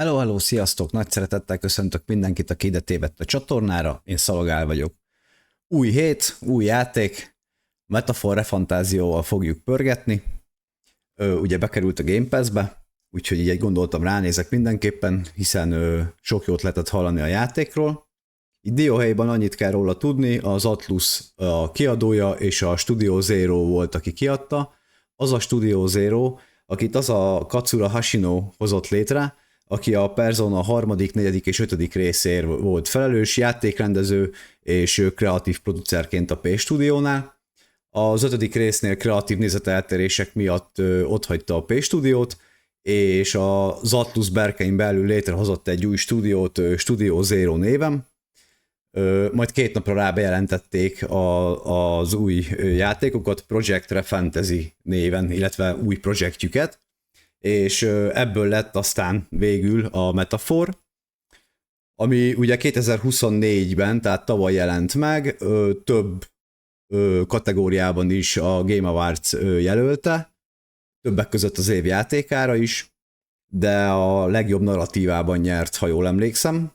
Hello, hello, sziasztok! Nagy szeretettel köszöntök mindenkit, aki ide tévedt a csatornára. Én Szalagál vagyok. Új hét, új játék, ReFantzazioval fogjuk pörgetni. Ugye bekerült a Game Pass-be, úgyhogy így gondoltam ránézek mindenképpen, hiszen sok jót lehetett hallani a játékról. Itt dióhelyben annyit kell róla tudni, az Atlus a kiadója és a Studio Zero volt, aki kiadta. Az a Studio Zero, akit az a Katsura Hashino hozott létre, aki a Persona 3., 4. és 5. részér volt felelős, játékrendező és kreatív producerként a P-stúdiónál. Az 5. résznél kreatív nézeteltérések miatt otthagyta a P-stúdiót, és az Atlus berkein belül létrehozott egy új stúdiót Studio Zero néven. Majd 2 napra rá bejelentették az új játékokat, Project ReFantzazio néven, illetve új projektjüket, és ebből lett aztán végül a Metaphor, ami ugye 2024-ben, tehát tavaly jelent meg, több kategóriában is a Game Awards jelölte, többek között az év játékára is, de a legjobb narratívában nyert, ha jól emlékszem.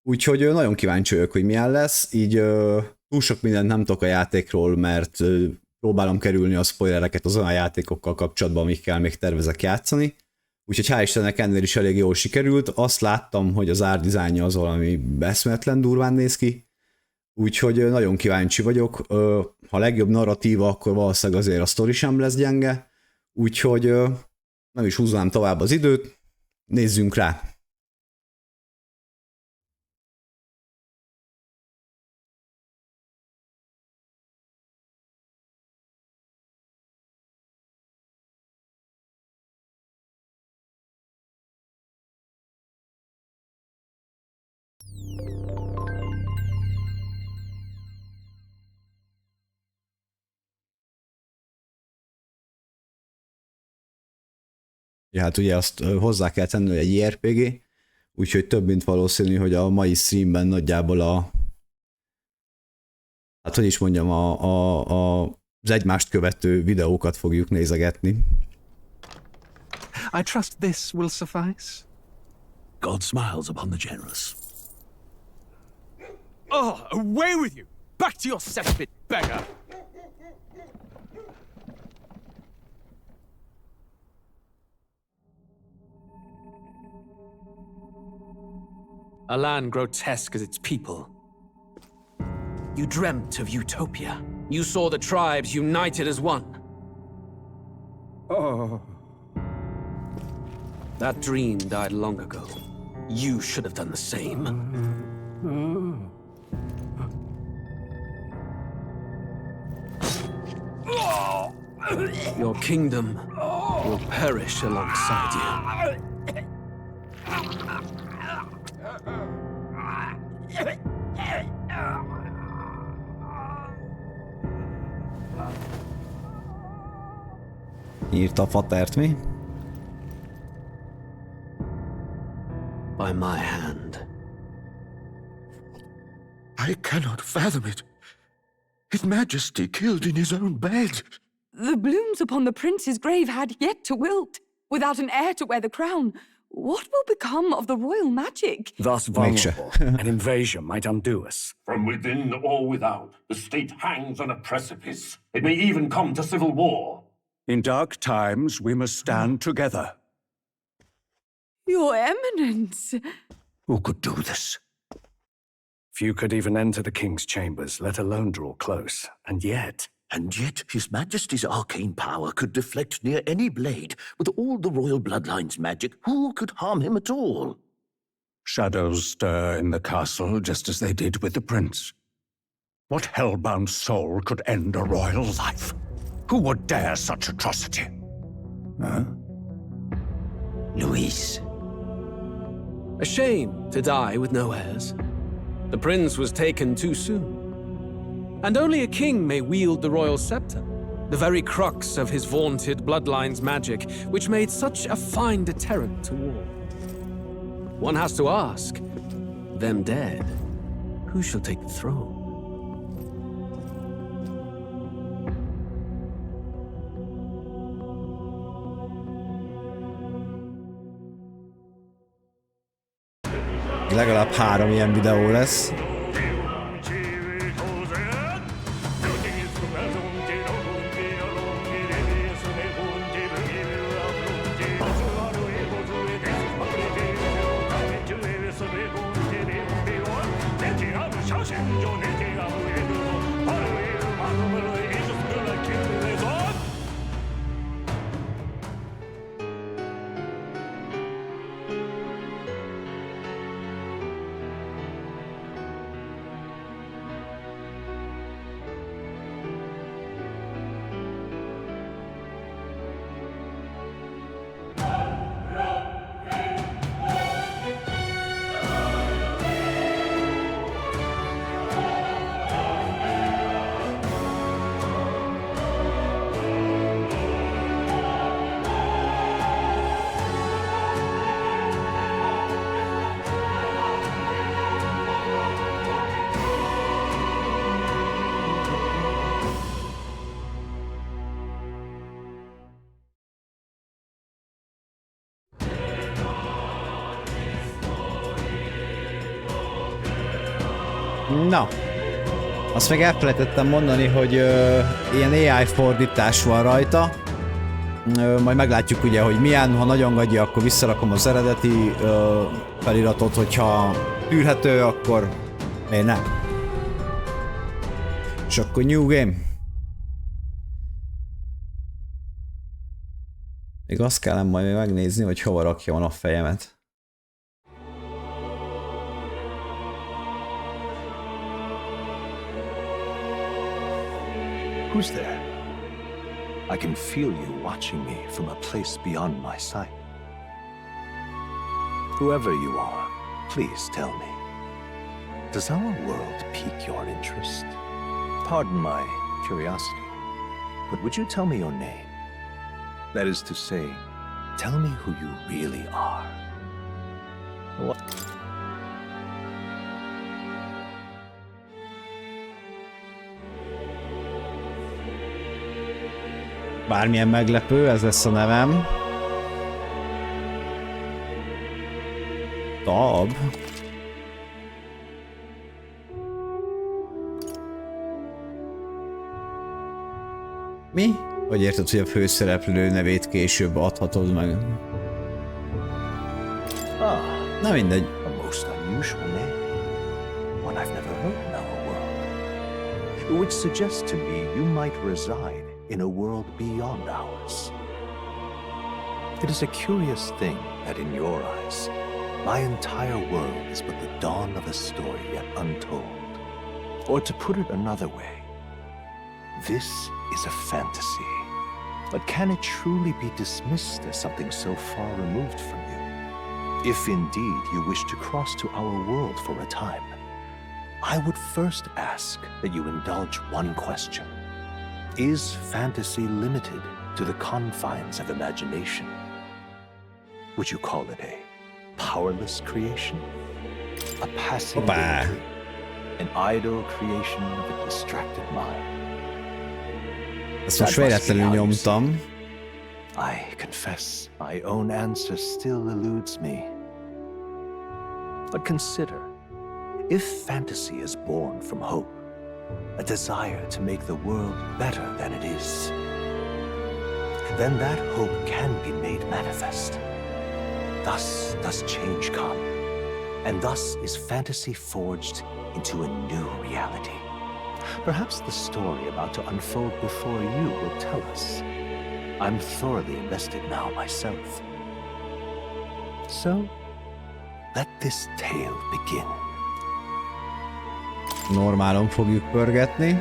Úgyhogy nagyon kíváncsi vagyok, hogy milyen lesz, így túl sok mindent nem tudok a játékról, mert próbálom kerülni a spoilereket az olyan játékokkal kapcsolatban, amikkel még tervezek játszani. Úgyhogy hál' Istennek ennél is elég jól sikerült. Azt láttam, hogy az art designja az valami eszméletlen durván néz ki. Úgyhogy nagyon kíváncsi vagyok. Ha legjobb narratíva, akkor valószínűleg azért a sztori sem lesz gyenge. Úgyhogy nem is húznám tovább az időt. Nézzünk rá! Ja, hát ugye azt hozzá kell tenni, hogy egy JRPG, úgyhogy több mint valószínű, hogy a mai streamben nagyjából hát hogy is mondjam, az egymást követő videókat fogjuk nézegetni. I trust this will suffice. God smiles upon the generous. Oh, away with you! Back to your cesspit, beggar! A land grotesque as its people. You dreamt of utopia. You saw the tribes united as one. Oh. That dream died long ago. You should have done the same. Your kingdom will perish alongside you. Írta a fatert, mi? By my hand. I cannot fathom it. His Majesty killed in his own bed. The blooms upon the prince's grave had yet to wilt. Without an heir to wear the crown, what will become of the royal magic? Thus vulnerable, an invasion might undo us. From within or without, the state hangs on a precipice. It may even come to civil war. In dark times, we must stand together. Your Eminence! Who could do this? Few could even enter the king's chambers, let alone draw close. And yet His Majesty's arcane power could deflect near any blade. With all the royal bloodline's magic, who could harm him at all? shadows stir in the castle just as they did with the prince. What hellbound soul could end a royal life? Who would dare such atrocity? Huh? Luis. A shame to die with no heirs. The prince was taken too soon. And only a king may wield the royal scepter, the very crux of his vaunted bloodline's magic, which made such a fine deterrent to war. One has to ask, them dead, who shall take the throne? Legalább 3 ilyen videó lesz. Na, azt meg elfelejtettem mondani, hogy ilyen AI fordítás van rajta. Majd meglátjuk ugye, hogy milyen, ha nagyon gagyi, akkor visszarakom az eredeti feliratot, hogyha tűrhető, akkor miért nem? És akkor New Game. Még azt kellene majd megnézni, hogy hova rakjam a fejemet. Who's there? I can feel you watching me from a place beyond my sight. Whoever you are, please tell me, does our world pique your interest? Pardon my curiosity, but would you tell me your name? That is to say, tell me who you really are. What? Bármilyen meglepő, ez lesz a nevem. Tab. Mi? Hogy érted, hogy a főszereplő nevét később adhatod meg? Na mindegy. A most unusual name. One I've never heard in our world. Which suggests to me you might reside in a world beyond ours. It is a curious thing that in your eyes, my entire world is but the dawn of a story yet untold. Or to put it another way, this is a fantasy. But can it truly be dismissed as something so far removed from you? If indeed you wish to cross to our world for a time, I would first ask that you indulge one question. Is fantasy limited to the confines of imagination? Would you call it a powerless creation? A passing imagery? An idle creation of a distracted mind? Ezt most véletlenül nyomtam. I confess my own answer still eludes me. But consider, if fantasy is born from hope, a desire to make the world better than it is, then that hope can be made manifest. Thus does change come, and thus is fantasy forged into a new reality. Perhaps the story about to unfold before you will tell us. I'm thoroughly invested now myself. So, let this tale begin. Normálon fogjuk pörgetni.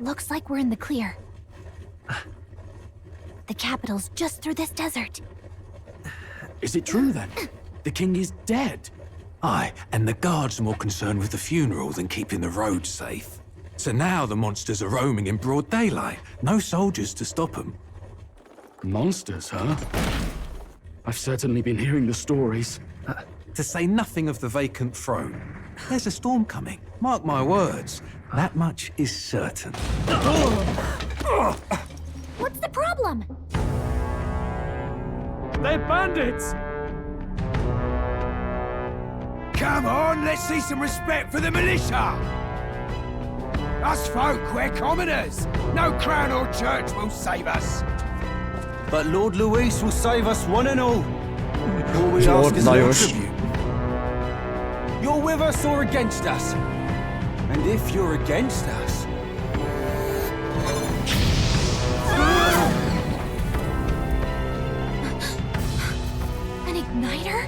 Looks like we're in the clear. The capital's just through this desert. Is it true then? The king is dead? Aye, and the guards are more concerned with the funeral than keeping the roads safe. So now the monsters are roaming in broad daylight. No soldiers to stop them. Monsters, huh? I've certainly been hearing the stories. To say nothing of the vacant throne. There's a storm coming. Mark my words. That much is certain. What's the problem? They're bandits! Come on, let's see some respect for the militia! Us folk, we're commoners. No crown or church will save us. But Lord Luis will save us one and all. All we Lord ask is a Lajos. tribute. You're with us or against us? And if you're against us... An igniter?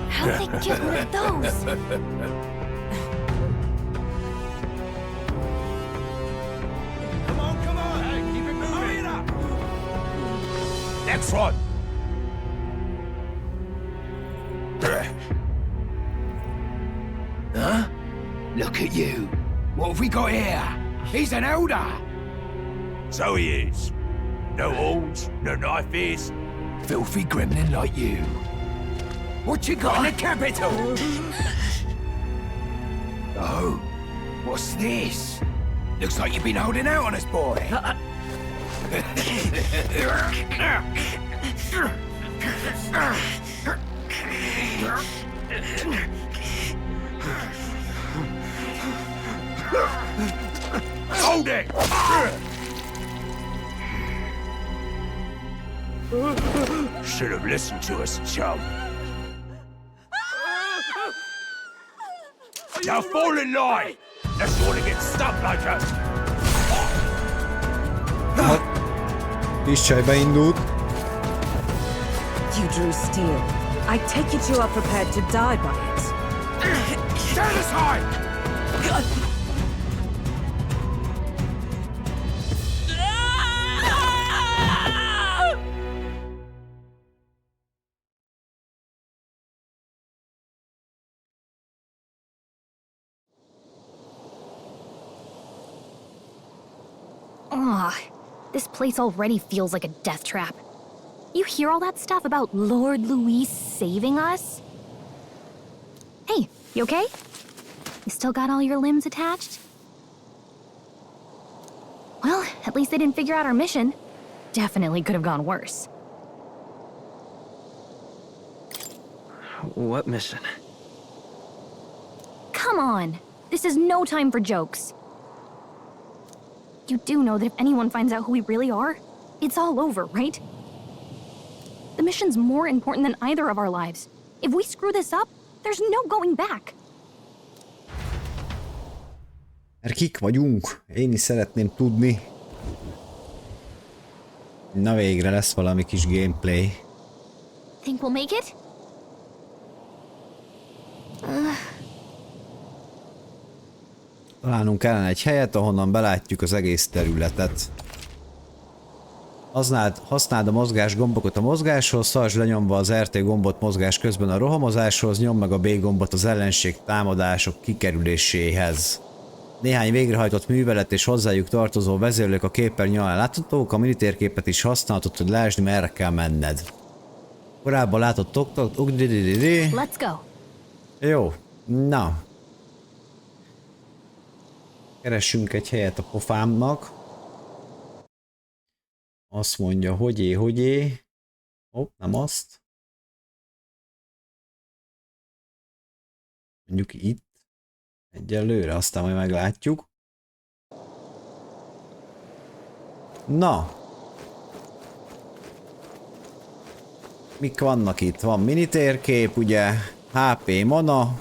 How'd they get one of those? Come on, hey, keep it moving. Hurry it up. Next one. Huh? Look at you. What have we got here? He's an elder. So he is. No horns, no knife is. Filthy gremlin like you. What you got in the capital? Oh, what's this? Looks like you've been holding out on us, boy. Hold it! Should have listened to us, chum. Now fall in line! Unless you want to get stuck like us. Kis csaj beindult. You drew steel. I take it you are prepared to die by it. Stand aside! Ugh, this place already feels like a death trap. You hear all that stuff about Lord Luis saving us? Hey, you okay? You still got all your limbs attached? Well, at least they didn't figure out our mission. Definitely could have gone worse. What mission? Come on! This is no time for jokes. You do know that if anyone finds out who we really are, it's all over, right? The mission's more important than either of our lives. If we screw this up, there's no going back. Mert kik vagyunk? Én is szeretném tudni. Na végre lesz valami kis gameplay. Think we'll make it? Találnunk kellene egy helyet, ahonnan belátjuk az egész területet. Használd a mozgás gombokat a mozgáshoz, tartsd lenyomva az RT gombot mozgás közben a rohamozáshoz, nyomd meg a B gombot az ellenség támadások kikerüléséhez. Néhány végrehajtott művelet és hozzájuk tartozó vezérlők a képernyő alá láthatók, a minitérképet is használhatod, hogy lásd, merre kell menned. Korábban látott Let's go. Jó, na. Keressünk egy helyet a pofámnak. Azt mondja, hogyé. Hopp, nem azt. Mondjuk itt. Egyelőre, aztán majd meglátjuk. Na. Mik vannak itt? Van minitérkép, ugye? HP mana.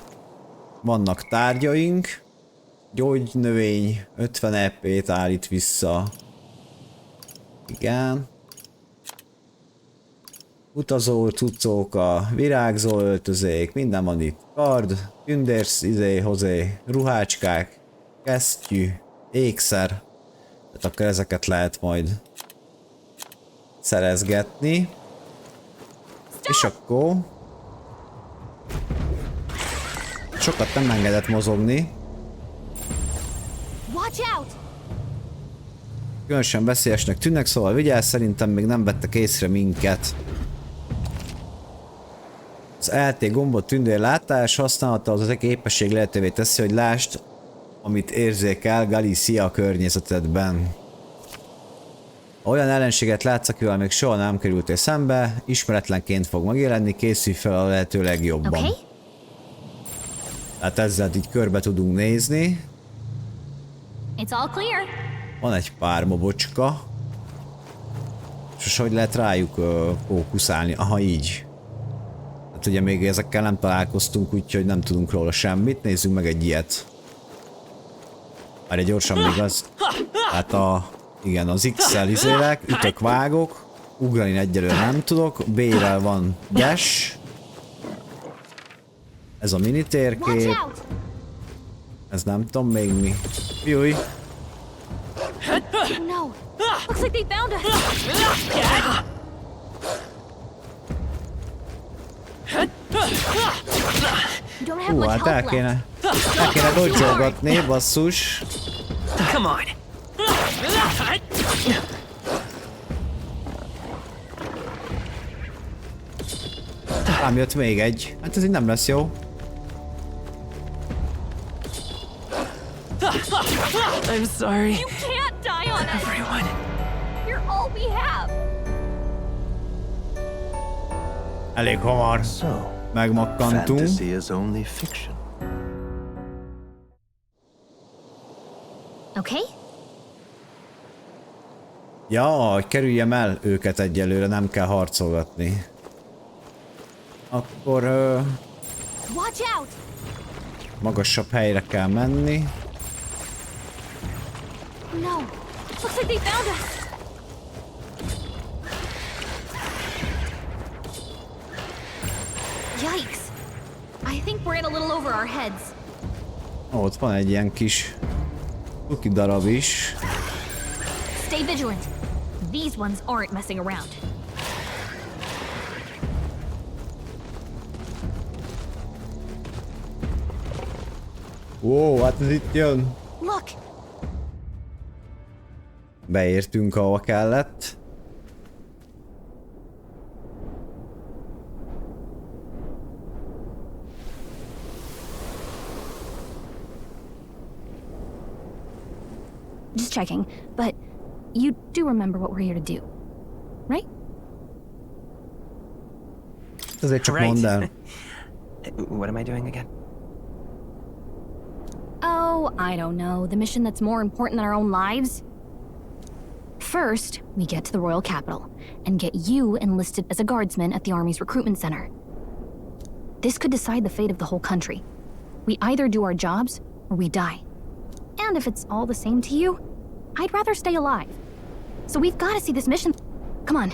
Vannak tárgyaink. Gyógynövény, 50 EP-t állít vissza. Igen. Utazó cuccóka, virágzó öltözék, minden van itt. Kard, tündérsz, ruhácskák, kesztyű, ékszer. Tehát akkor ezeket lehet majd szerezgetni. És akkor... sokat nem engedett mozogni. Különösen veszélyesnek tűnnek, szóval vigyázz, szerintem még nem vettek észre minket. Az LT gombot tündérlátás használata az képesség lehetővé teszi, hogy lásd, amit érzékel Galícia környezetedben. Ha olyan ellenséget látsz, akivel még soha nem kerültél szembe, ismeretlenként fog megjelenni, készülj fel a lehető legjobban. Okay. Tehát ezzel így körbe tudunk nézni. It's all clear. Van egy pár mobocska. És hogy lehet rájuk fókuszálni? Aha, így. Hát ugye még ezekkel nem találkoztunk, úgyhogy nem tudunk róla semmit. Nézzünk meg egy ilyet. Már gyorsan még az. Hát igen, az X-szel izélek, ütök, vágok. Ugrani egyelőre nem tudok. B-vel van dash. Ez a mini térkép. Ez nem tudom még mi. Júj. No. Looks like they found us. You don't have much Hát health left. el kéne dodge-olgatni, basszus. Come on. Ám jött még egy. Hát ez így nem lesz jó. I'm sorry. You can't die on us. Everyone. You're all we have. Elég hamar. So, Megmakkantunk. fantasy is only fiction. Okay. Ja, hogy kerüljem el őket egyelőre, nem kell harcolgatni. Akkor Watch out. magasabb helyre kell menni. No. Looks like they found us. Yikes. I think we're in a little over our heads. Ott van egy ilyen kis cuki darab is. Stay vigilant. These ones aren't messing around. Ó, hát ez itt jön. Look. Beértünk, ahova kellett. Just checking, but you do remember what we're here to do, right? Ezért csak mondd el. What am I doing again? Oh, I don't know. The mission that's more important than our own lives? First, we get to the royal capital and get you enlisted as a guardsman at the army's recruitment center. This could decide the fate of the whole country. We either do our jobs or we die. And if it's all the same to you, I'd rather stay alive. So we've got to see this mission. Come on.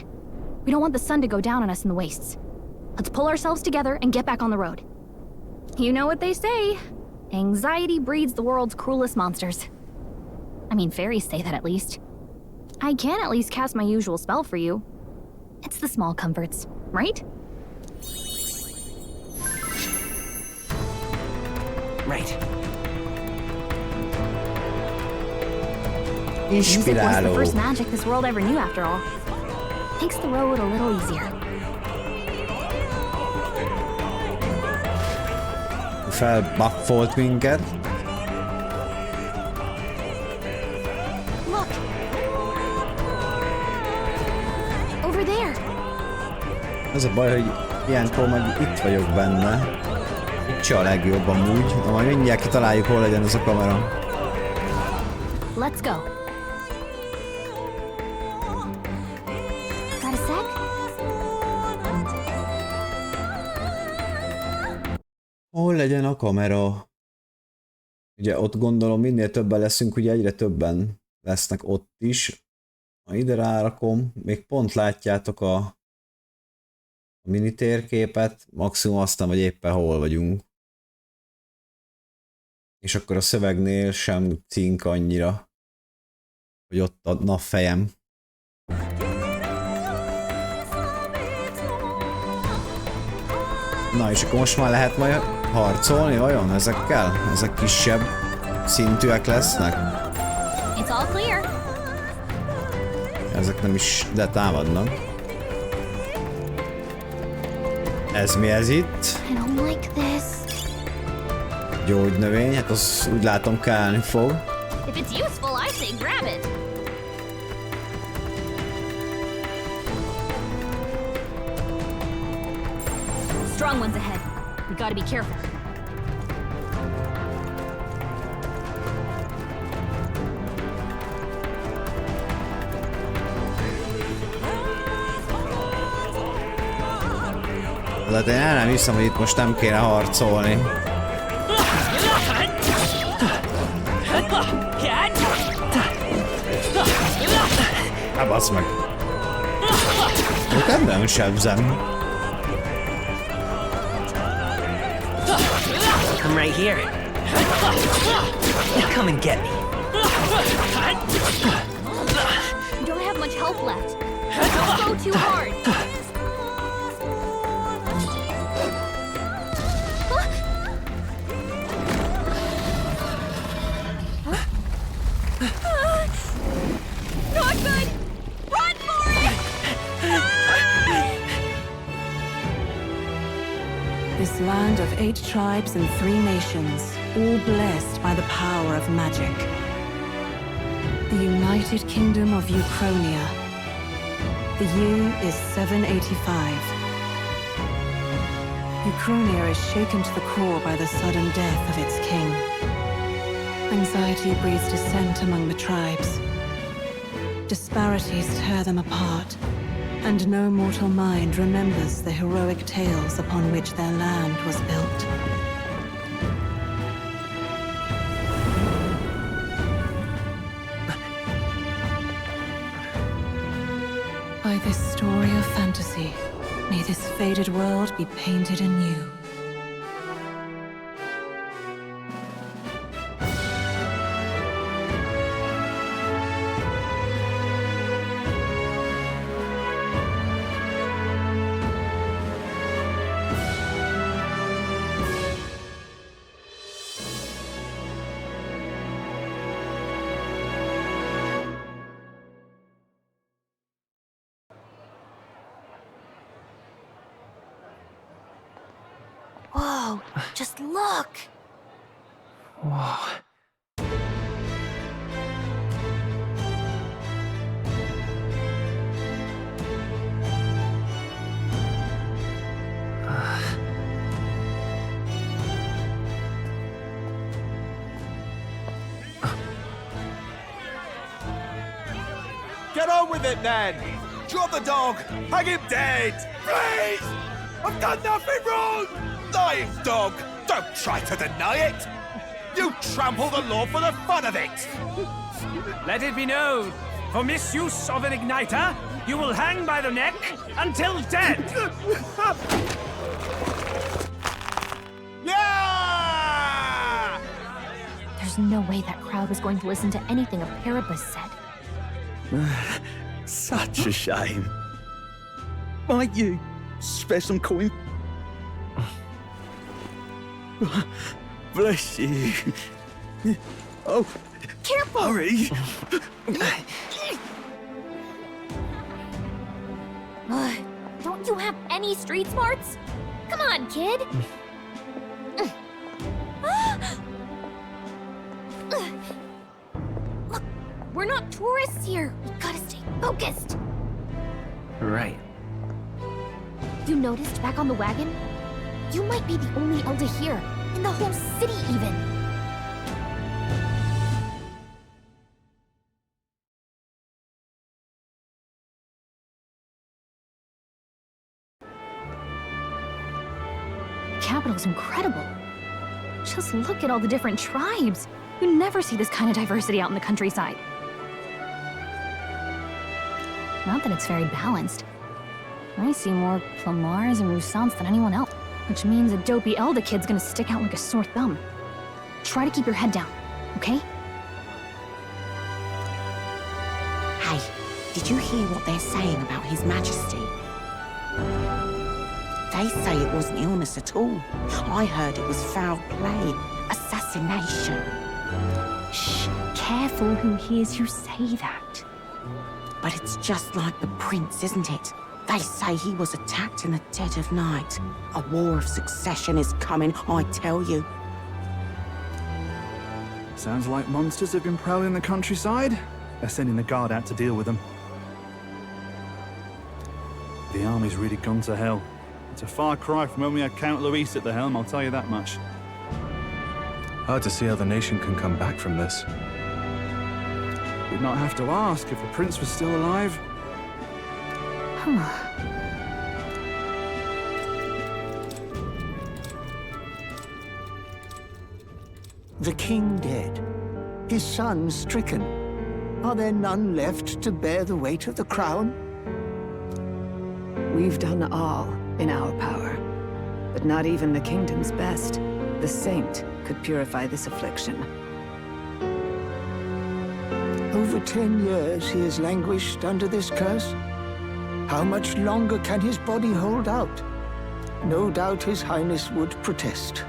We don't want the sun to go down on us in the wastes. Let's pull ourselves together and get back on the road. You know what they say. Anxiety breeds the world's cruelest monsters. I mean, fairies say that at least. I can at least cast my usual spell for you. It's the small comforts, right? Right. Music was the first magic this world ever knew, after all. Makes the road a little easier. Felbuffolt minket. Look! Over there! Az a baj, hogy ilyenkor meg itt vagyok benne. Itt se a legjobb amúgy. Na, majd mindjárt kitaláljuk, hol legyen az a kamera. Let's go. Got a sec? Hol legyen a kamera? Ugye ott gondolom minél többen leszünk, ugye egyre többen lesznek ott is. Ha ide rárakom, még pont látjátok a mini térképet, maximum aztán, hogy éppen hol vagyunk. És akkor a szövegnél sem cink annyira, hogy ott a napfejem. Na és akkor most már lehet majd harcolni, vajon ezekkel? Ezek kisebb szintűek lesznek? It's all clear. Ezek nem is, de támadnak. Ez mi ez itt? I don't like this. Gyógynövény, hát az úgy látom kelleni fog. If it's useful, I say grab it. Strong ones ahead. We gotta be careful. De én el nem hiszem, hogy itt most nem kéne harcolni. Hát bassz meg. Őket nem sebzem. I'm right here. Come and get me. You don't have much health left. Don't go too hard. Not good! Run for it! This land of 8 tribes and 3 nations, all blessed by the power of magic. The United Kingdom of Ukrainia. The year is 785. Ukrainia is shaken to the core by the sudden death of its king. Anxiety breeds dissent among the tribes. Disparities tear them apart, and no mortal mind remembers the heroic tales upon which their land was built. By this story of fantasy, may this faded world be painted anew. Whoa, just look! Whoa. Get on with it, then! Drop the dog! Hang him dead! Please! I've done nothing wrong! Lying dog! Don't try to deny it! You trample the law for the fun of it! Let it be known, for misuse of an igniter, you will hang by the neck until dead! Yeah! There's no way that crowd was going to listen to anything a Paribus said. Such a shame. Might you spare some coin? Bless you. Oh, careful! Hurry! Don't you have any street smarts? Come on, kid! Look, we're not tourists here. We gotta stay focused. Right. You noticed back on the wagon? You might be the only elder here, in the whole city even. The capital's incredible. Just look at all the different tribes. You never see this kind of diversity out in the countryside. Not that it's very balanced. I see more Plamars and Roussants than anyone else, which means a dopey Elda kid's gonna stick out like a sore thumb. Try to keep your head down, okay? Hey, did you hear what they're saying about His Majesty? They say it wasn't illness at all. I heard it was foul play, assassination. Shh, careful who hears you say that. But it's just like the prince, isn't it? They say he was attacked in the dead of night. A war of succession is coming, I tell you. Sounds like monsters have been prowling the countryside. They're sending the guard out to deal with them. The army's really gone to hell. It's a far cry from when we had Count Luis at the helm, I'll tell you that much. Hard to see how the nation can come back from this. We'd not have to ask if the prince was still alive. The king dead, his son stricken. Are there none left to bear the weight of the crown? We've done all in our power, but not even the kingdom's best, the saint, could purify this affliction. Over 10 years he has languished under this curse. How much longer can his body hold out? No doubt his highness would protest.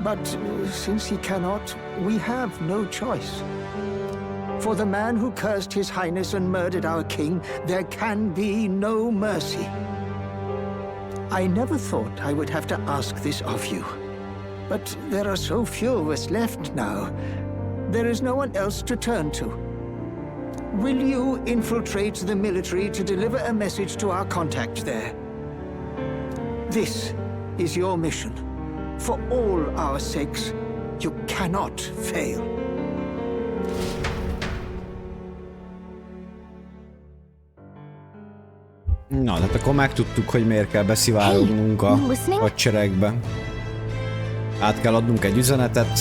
But since he cannot, we have no choice. For the man who cursed his highness and murdered our king, there can be no mercy. I never thought I would have to ask this of you. But there are so few of us left now. There is no one else to turn to. Will you infiltrate the military to deliver a message to our contact there? This is your mission. For all our sakes, you cannot fail. Na, tehát akkor megtudtuk, hogy miért kell beszivárogunk a hadseregbe. Át kell adnunk egy üzenetet.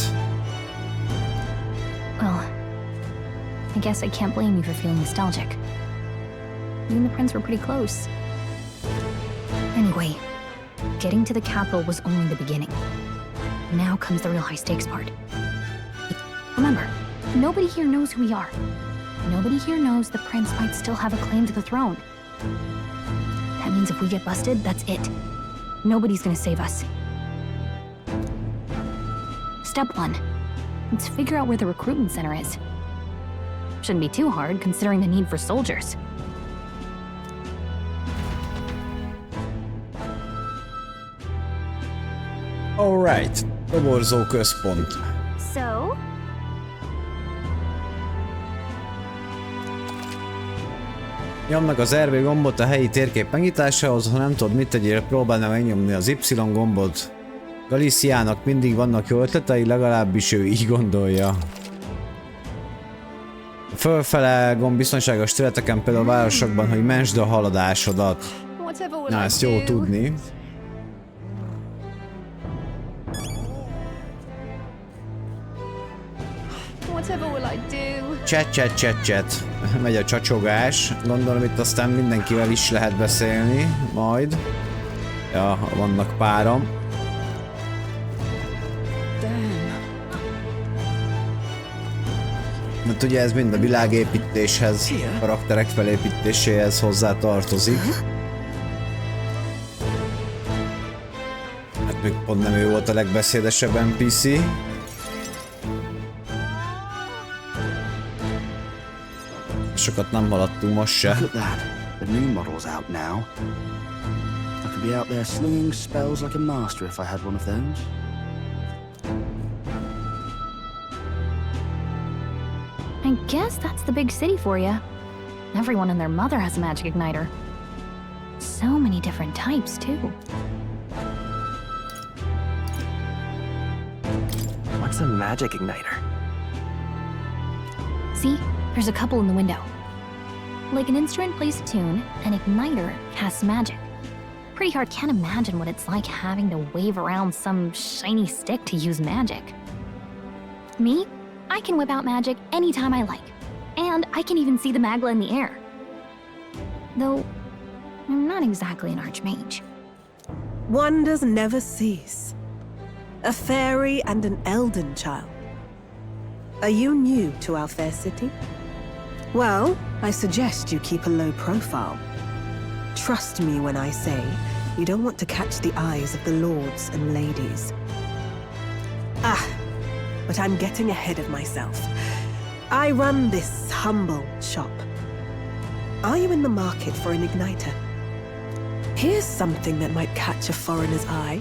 Well, I guess I can't blame you for feeling nostalgic. You and the prince were pretty close. Anyway, getting to the capital was only the beginning. Now comes the real high-stakes part. Remember, nobody here knows who we are. Nobody here knows the prince might still have a claim to the throne. That means if we get busted, that's it. Nobody's gonna save us. Step 1. Let's figure out where the recruitment center is. Shouldn't be too hard, considering the need for soldiers. Alright, toborzó központ. So? Nyomd meg az RB gombot a helyi térkép megnyitásához, ha nem tudod mit tegyél, próbálna megnyomni az Y gombot. Galiciának mindig vannak jó ötletei, legalábbis ő így gondolja. A fölfele gomb biztonságos területeken, például a városokban, hogy mentsd a haladásodat. Na, ezt jó tudni. Chat. Megy a csacsogás. Gondolom itt aztán mindenkivel is lehet beszélni. Majd. Ja, vannak páram. Mert ugye ez mind a világépítéshez, karakterek felépítéséhez hozzá tartozik. Hát még pont nem ő volt a legbeszédesebb NPC. Sokat nem haladtunk most se. Look at that. The new model's out now. I could be out there slinging spells like a master if I had one of those. I guess that's the big city for you. Everyone and their mother has a magic igniter. So many different types, too. What's a magic igniter? See? There's a couple in the window. Like an instrument plays a tune, an igniter casts magic. Pretty hard, can't imagine what it's like having to wave around some shiny stick to use magic. Me? I can whip out magic anytime I like. And I can even see the magla in the air. Though, I'm not exactly an archmage. Wonders never cease. A fairy and an elden child. Are you new to our fair city? Well, I suggest you keep a low profile. Trust me when I say you don't want to catch the eyes of the lords and ladies. But I'm getting ahead of myself. I run this humble shop. Are you in the market for an igniter? Here's something that might catch a foreigner's eye.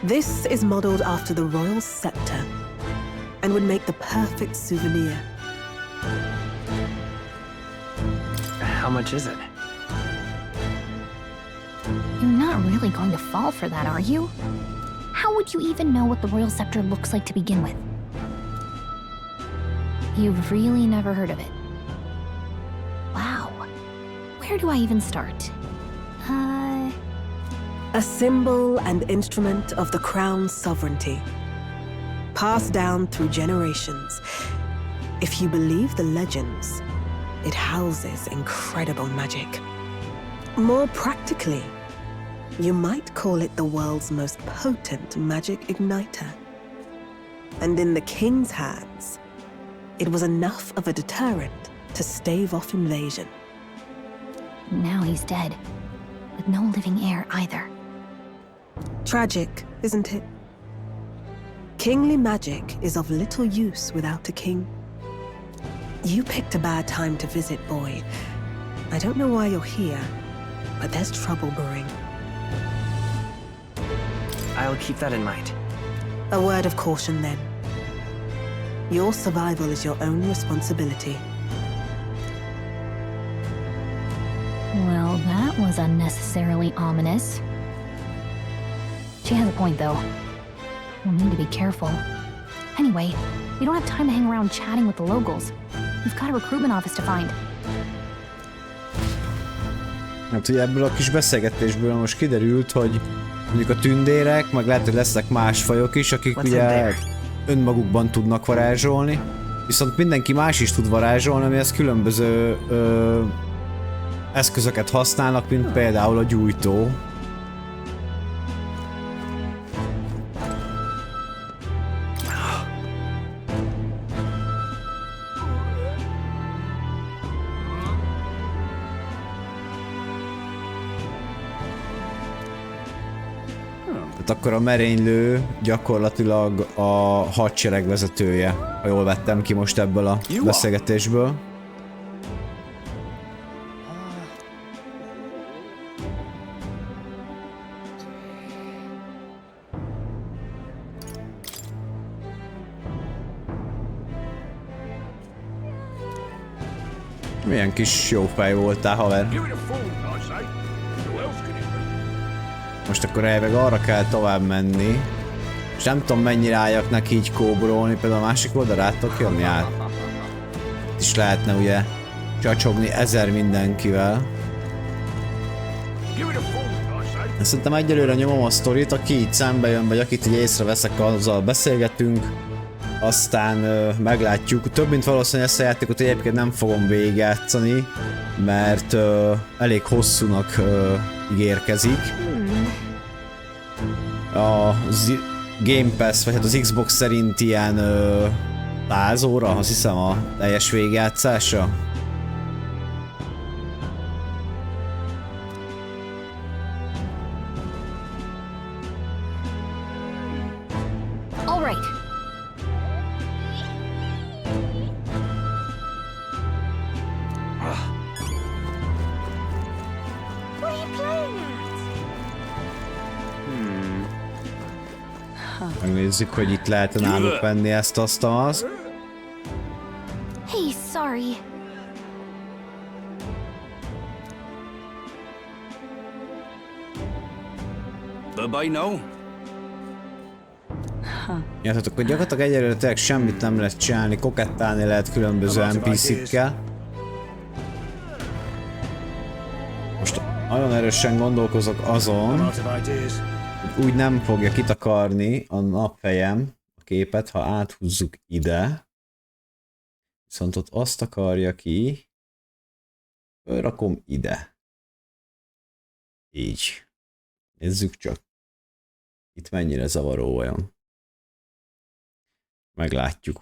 This is modeled after the royal scepter and would make the perfect souvenir. How much is it? You're not really going to fall for that, are you? How would you even know what the royal scepter looks like to begin with? You've really never heard of it. Wow. Where do I even start? A symbol and instrument of the crown's sovereignty, passed down through generations. If you believe the legends, it houses incredible magic. More practically, you might call it the world's most potent magic igniter. And in the king's hands, it was enough of a deterrent to stave off invasion. Now he's dead, with no living heir either. Tragic, isn't it? Kingly magic is of little use without a king. You picked a bad time to visit, boy. I don't know why you're here, but there's trouble brewing. I'll keep that in mind. A word of caution, then. Your survival is your own responsibility. Well, that was unnecessarily ominous. She has a point, though. We'll need to be careful. Anyway, we don't have time to hang around chatting with the locals. We've got a recruitment office to find. Hát ugye ebből a kis beszélgetésből most kiderült, hogy mondjuk a tündérek, meg lehet, hogy lesznek más fajok is, akik ugye önmagukban tudnak varázsolni, viszont mindenki más is tud varázsolni, amihez különböző eszközöket használnak, mint például a gyújtó. Akkor a merénylő gyakorlatilag a hadsereg vezetője, ha jól vettem ki most ebből a beszélgetésből. Milyen kis jó fej voltál, haver. Most akkor elveg arra kell tovább menni. És nem tudom, mennyire álljak neki így kóborolni, például a másik oldalra át tudok jönni át. Itt is lehetne ugye csacsogni 1000 mindenkivel. Szerintem egyelőre nyomom a sztorit, aki így szembe jön, vagy akit így észreveszek, azzal beszélgetünk. Aztán meglátjuk. Több mint valószínűleg ezt a játékot egyébként nem fogom végigjátszani, mert elég hosszúnak ígérkezik. A Game Pass, vagy hát az Xbox szerint ilyen 100 óra, azt hiszem a teljes végigjátszása. Megnézzük, hogy itt lehet náluk venni ezt, azt. Hey, sorry. Bye-bye now. Ja, tehát akkor gyakorlatilag egyelőre tényleg semmit nem lehet csinálni, kokettálni lehet különböző NPC-kkel. Most nagyon erősen gondolkozok azon, hogy úgy nem fogja kitakarni a napfejem a képet, ha áthúzzuk ide. Viszont ott azt akarja ki, fölrakom ide. Így. Nézzük csak. Itt mennyire zavaró vajon. Meglátjuk.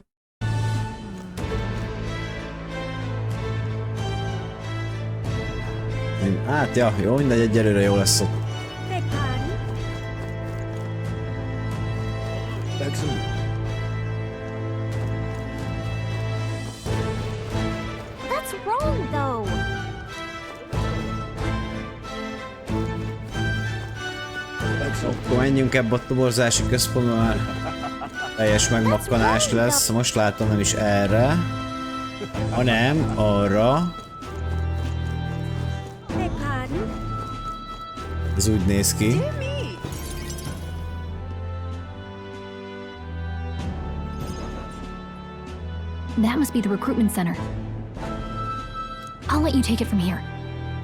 Hát, ja, jó, mindegy, egyelőre jó lesz ott. Excellent. That's wrong, though. Akkor menjünk ebbe a toborzási központba, már teljes megmakkanás lesz. Most látom, nem is erre, hanem arra. Ez úgy néz ki. That must be the recruitment center. I'll let you take it from here.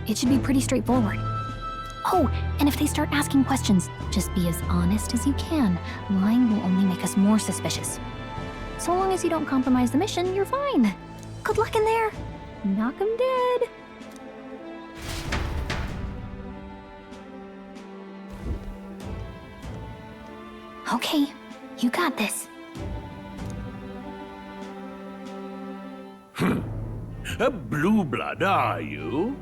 It should be pretty straightforward. Oh, and if they start asking questions, just be as honest as you can. Lying will only make us more suspicious. So long as you don't compromise the mission, you're fine. Good luck in there. Knock 'em dead. Okay, you got this. A blue blood, are you?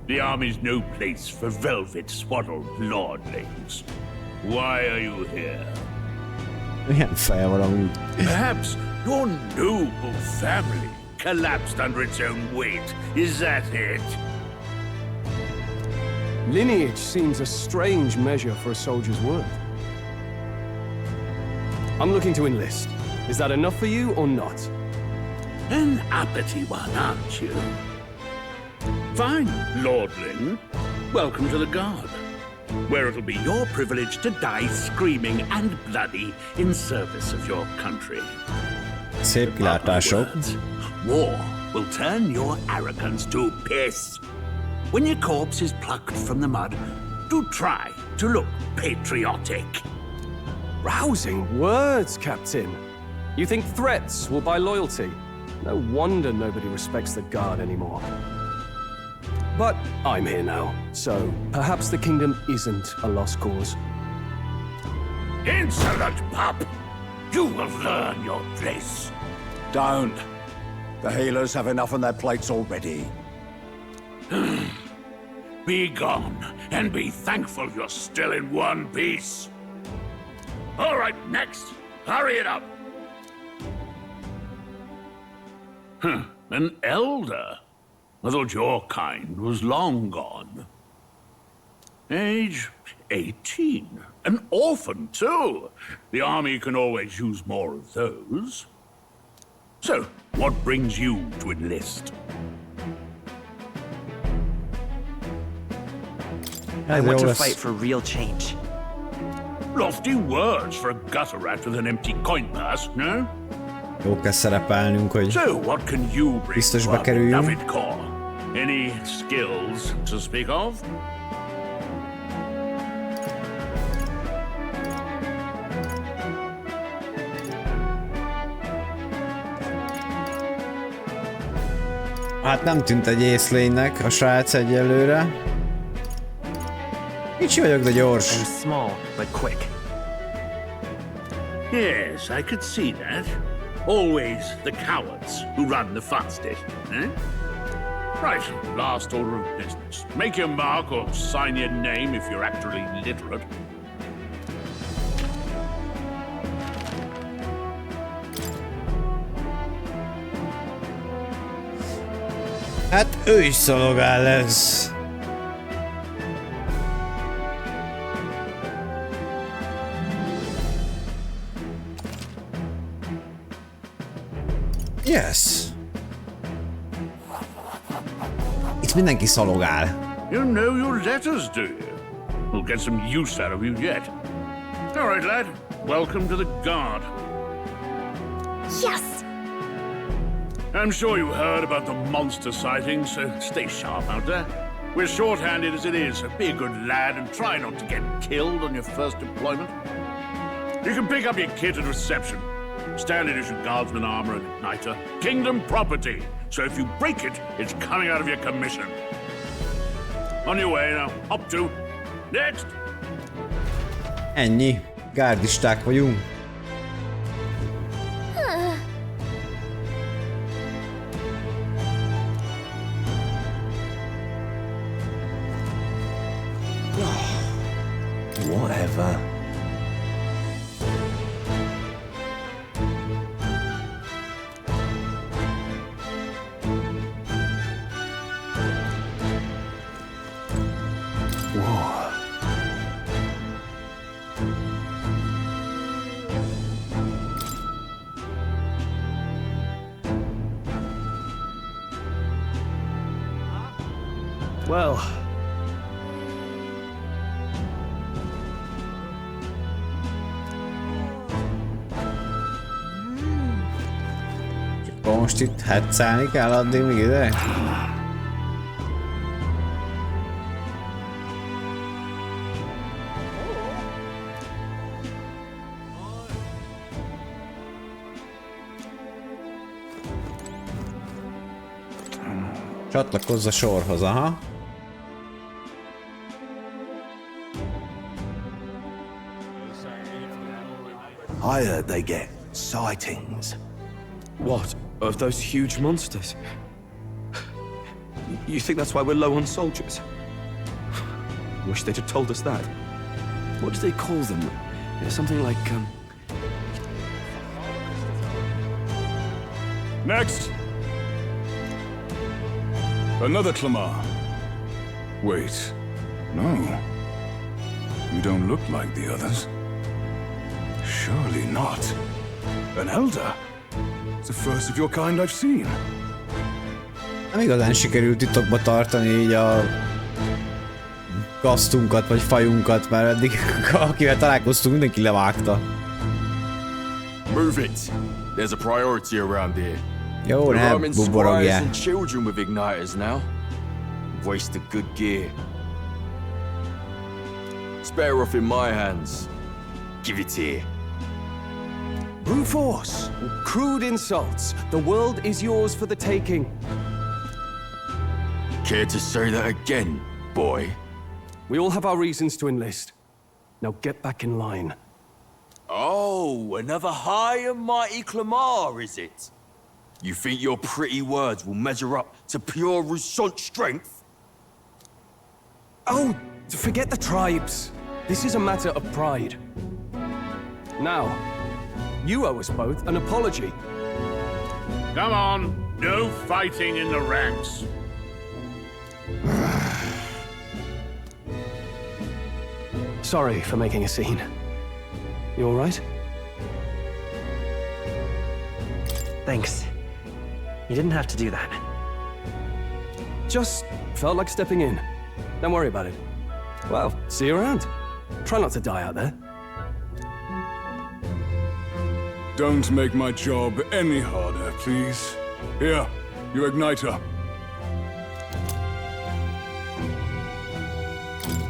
The army's no place for velvet-swaddled lordlings. Why are you here? Milyen feje van amúgy? Perhaps your noble family collapsed under its own weight. Is that it? Lineage seems a strange measure for a soldier's worth. I'm looking to enlist. Is that enough for you or not? An uppity one, aren't you? Fine, lordling. Welcome to the Guard, where it'll be your privilege to die screaming and bloody in service of your country. Szép kilátások. War will turn your arrogance to piss. When your corpse is plucked from the mud, do try to look patriotic. Rousing words, Captain. You think threats will buy loyalty? No wonder nobody respects the Guard anymore. But I'm here now, so perhaps the kingdom isn't a lost cause. Insolent pup! You will learn your place. Don't. The healers have enough on their plates already. Be gone, and be thankful you're still in one piece. All right, next. Hurry it up. An elder? I thought your kind was long gone. Age 18. An orphan, too. The army can always use more of those. So, what brings you to enlist? I want to fight for real change. Lofty words for a gutter rat with an empty coin purse, no? Jó kell szerepelnünk, hogy biztos bekerüljünk. Any skills to speak of? Hát nem tűnt egy észlénynek a srác egyelőre. Kicsi vagyok, de gyors. I'm small, but quick. Yes, I could see that. Always the cowards who run the fastest, eh? Right, last order of business. Make your mark or sign your name if you're actually literate. Hát ő is szolgál lesz. Yes. Itt mindenki szolgál. You know your letters, do you? We'll get some use out of you yet. All right, lad. Welcome to the Guard. Yes! I'm sure you heard about the monster sightings, so stay sharp out there. We're short-handed as it is, so be a good lad and try not to get killed on your first deployment. You can pick up your kit at reception. Standard issue guardsman armor and igniter. Kingdom property. So if you break it, it's coming out of your commission. On your way now. Up to. Next. Ennyi. Gárdisták vagyunk. Whatever. Well... Most itt hetszálni kell addig még ide? Csatlakozz a sorhoz, aha. I heard they get sightings. What? Of those huge monsters? You think that's why we're low on soldiers? Wish they'd have told us that. What do they call them? Something like, Next! Another Clamar. Wait. No. You don't look like the others. Surely not. An elder? It's the first of your kind I've seen. Nem igazán sikerült titokba tartani így a gasztunkat vagy fajunkat, mert eddig akivel találkoztunk, mindenki levágta. Move it. There's a priority around here. Jó, nem buborogjál. And children with igniters now. Waste of good gear. It's better off in my hands. Give it here. brute force, crude insults. The world is yours for the taking. Care to say that again, boy? We all have our reasons to enlist. Now get back in line. Oh, another high and mighty Clamar, is it? You think your pretty words will measure up to pure Rousseau strength? Oh, forget the tribes. This is a matter of pride. Now, you owe us both an apology. Come on, no fighting in the ranks. Sorry for making a scene. You all right? Thanks. You didn't have to do that. Just felt like stepping in. Don't worry about it. Well, see you around. Try not to die out there. Don't make my job any harder, please. Here, your igniter.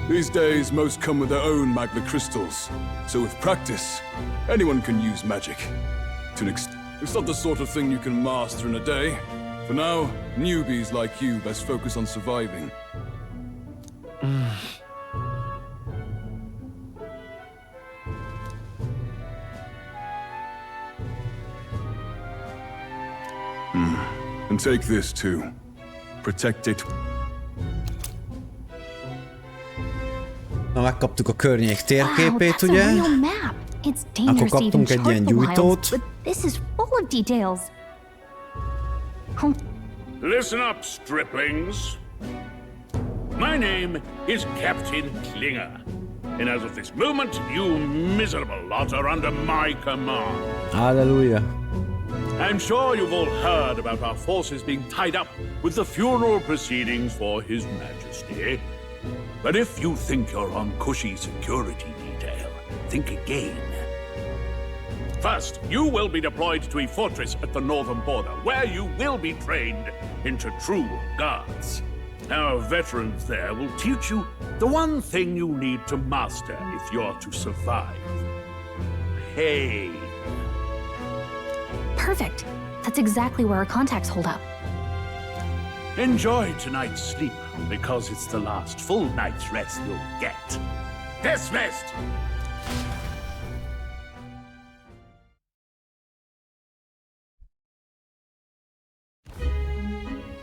These days, most come with their own magna crystals. So with practice, anyone can use magic. To an extent. It's not the sort of thing you can master in a day. For now, newbies like you best focus on surviving. And take this too. Protect it. Na, megkaptuk a környék térképét, ugye? Akkor kaptunk egy ilyen gyújtót. This is full of details. Listen up, striplings. My name is Captain Klinger, and as of this moment, you miserable lot are under my command. Hallelujah. I'm sure you've all heard about our forces being tied up with the funeral proceedings for His Majesty. But if you think you're on cushy security detail, think again. First, you will be deployed to a fortress at the northern border, where you will be trained into true guards. Our veterans there will teach you the one thing you need to master if you're to survive. Pain. Perfect. That's exactly where our contacts hold up. Enjoy tonight's sleep, because it's the last full night's rest you'll get. Dismissed!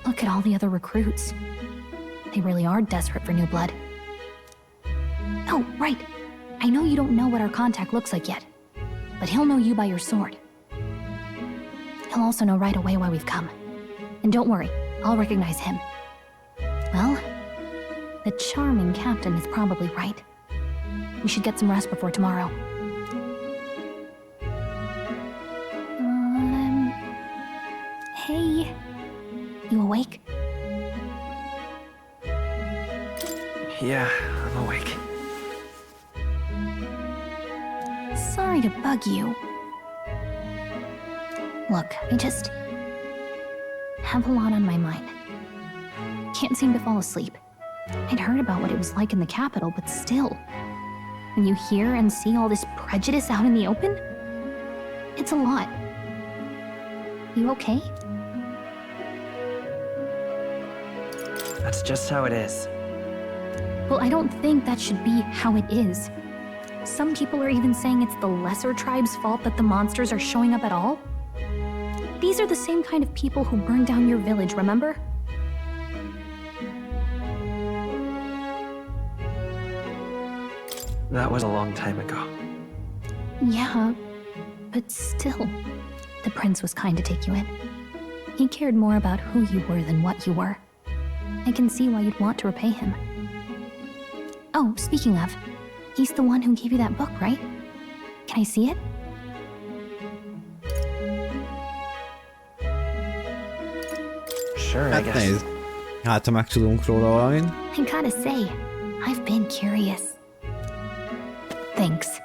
Look at all the other recruits. They really are desperate for new blood. Oh, right. I know you don't know what our contact looks like yet, but he'll know you by your sword. He'll also know right away why we've come. And don't worry, I'll recognize him. Well, the charming captain is probably right. We should get some rest before tomorrow. Hey, you awake? Yeah, I'm awake. Sorry to bug you. Look, I just have a lot on my mind. Can't seem to fall asleep. I'd heard about what it was like in the capital, but still. When you hear and see all this prejudice out in the open, it's a lot. You okay? That's just how it is. Well, I don't think that should be how it is. Some people are even saying it's the lesser tribe's fault that the monsters are showing up at all. These are the same kind of people who burned down your village, remember? That was a long time ago. Yeah, but still. The prince was kind to take you in. He cared more about who you were than what you were. I can see why you'd want to repay him. Oh, speaking of, he's the one who gave you that book, right? Can I see it? Sure, I guess. Nézd. Hát, ha megtudunk róla valamit. I gotta say, I've been curious. Thanks.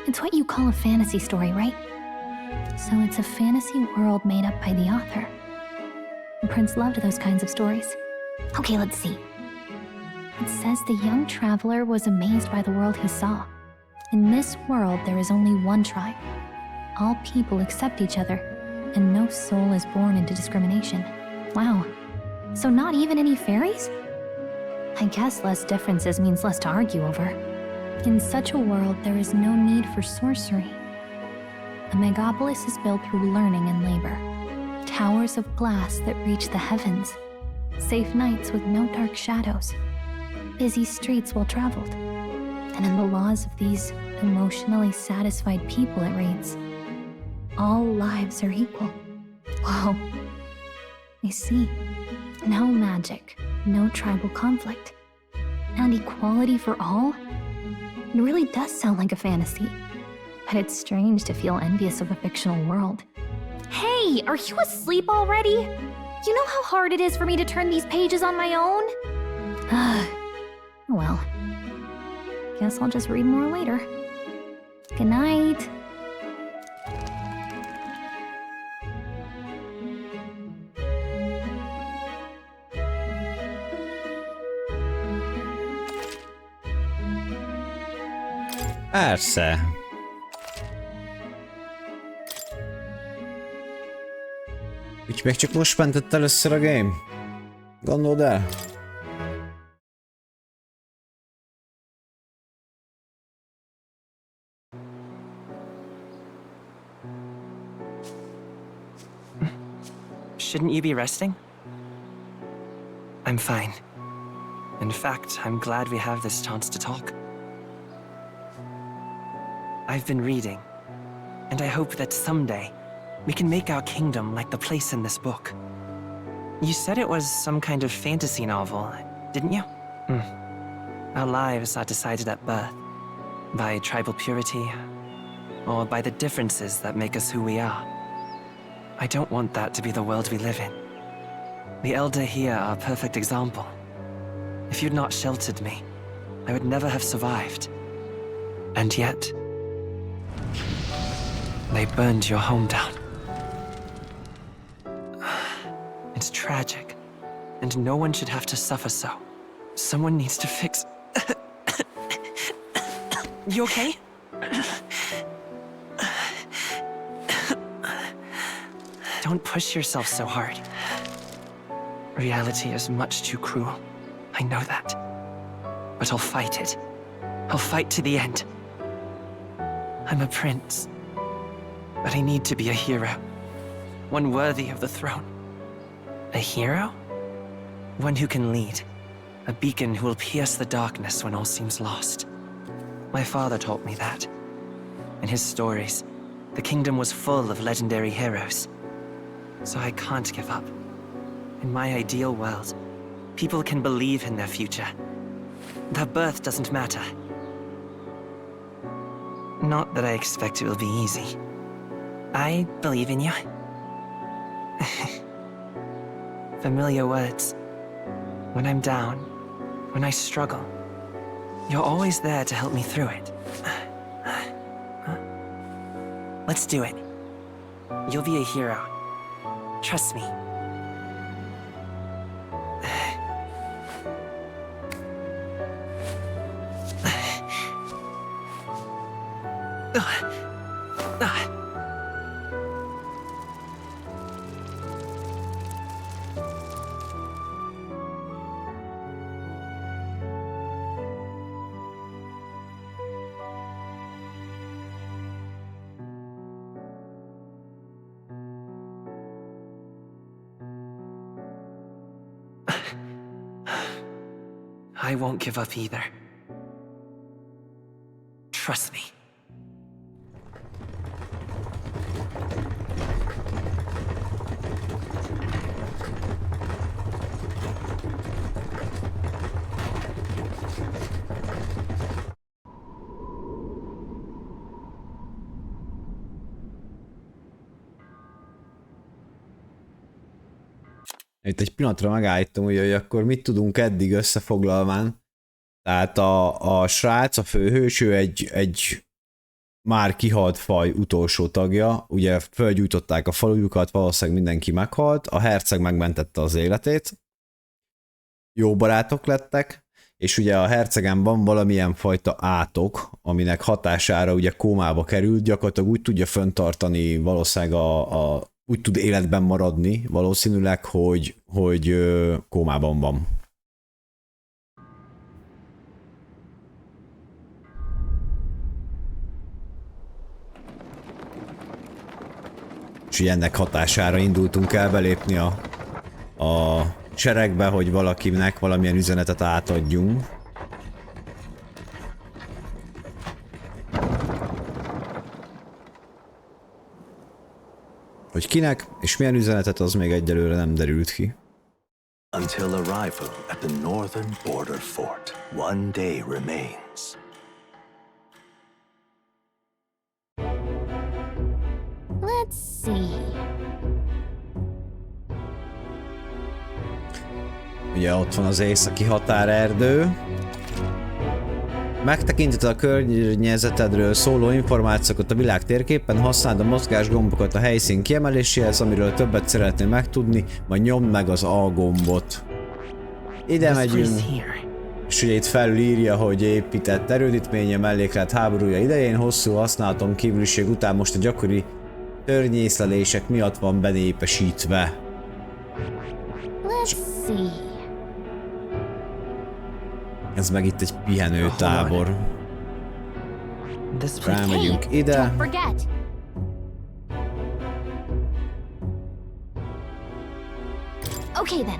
It's what you call a fantasy story, right? So it's a fantasy world made up by the author. The prince loved those kinds of stories. Okay, let's see. It says the young traveler was amazed by the world he saw. In this world, there is only one tribe. All people accept each other, and no soul is born into discrimination. Wow. So not even any fairies? I guess less differences means less to argue over. In such a world, there is no need for sorcery. A megapolis is built through learning and labor. Towers of glass that reach the heavens. Safe nights with no dark shadows. Busy streets well traveled. And in the laws of these emotionally satisfied people, it reads, all lives are equal. Wow. I see. No magic, no tribal conflict, and equality for all? It really does sound like a fantasy. But it's strange to feel envious of a fictional world. Hey, are you asleep already? You know how hard it is for me to turn these pages on my own? Well, guess I'll just read more later. Good night. Persze. Úgy még csak most mentett először a game. Gondold el. Shouldn't you be resting? I'm fine. In fact, I'm glad we have this chance to talk. I've been reading, and I hope that someday we can make our kingdom like the place in this book. You said it was some kind of fantasy novel, didn't you? Our lives are decided at birth, by tribal purity, or by the differences that make us who we are. I don't want that to be the world we live in. The Elder here are a perfect example. If you'd not sheltered me, I would never have survived. And yet, they burned your home down. It's tragic, and no one should have to suffer so. Someone needs to fix... You okay? Don't push yourself so hard. Reality is much too cruel. I know that. But I'll fight it. I'll fight to the end. I'm a prince. But I need to be a hero. One worthy of the throne. A hero? One who can lead. A beacon who will pierce the darkness when all seems lost. My father taught me that. In his stories, the kingdom was full of legendary heroes. So I can't give up. In my ideal world, people can believe in their future. Their birth doesn't matter. Not that I expect it will be easy. I believe in you. Familiar words. When I'm down, when I struggle, you're always there to help me through it. Let's do it. You'll be a hero. Trust me. I won't give up either. Trust me. Itt egy pillanatra megállítom, hogy akkor mit tudunk eddig összefoglalván. Tehát a srác, a főhős, ő egy már kihalt faj utolsó tagja, ugye fölgyújtották a falujukat, valószínűleg mindenki meghalt, a herceg megmentette az életét, jó barátok lettek, és ugye a hercegen van valamilyen fajta átok, aminek hatására ugye kómába került, gyakorlatilag úgy tudja fenntartani, valószínűleg úgy tud életben maradni, valószínűleg, hogy kómában van. És ennek hatására indultunk el belépni a seregbe, hogy valakinek valamilyen üzenetet átadjunk. Hogy kinek és milyen üzenetet, az még egyelőre nem derült ki. Until arrival at the northern border fort, one day remains. Let's see. Ugye ott van az északi határerdő. Megtekinted a környezetedről szóló információkat a világ térképen, használd a mozgásgombokat a helyszín kiemeléséhez, amiről többet szeretnél megtudni, majd nyomd meg az A gombot. Ide megyünk. És ugye itt felülírja, hogy épített erődítménye melléklet háborúja idején hosszú használaton kívüliség után most a gyakori törnyészlelések miatt van benépesítve. Let's see. Ez meg itt egy pihenőtábor. Rámegyünk ide. Okay then.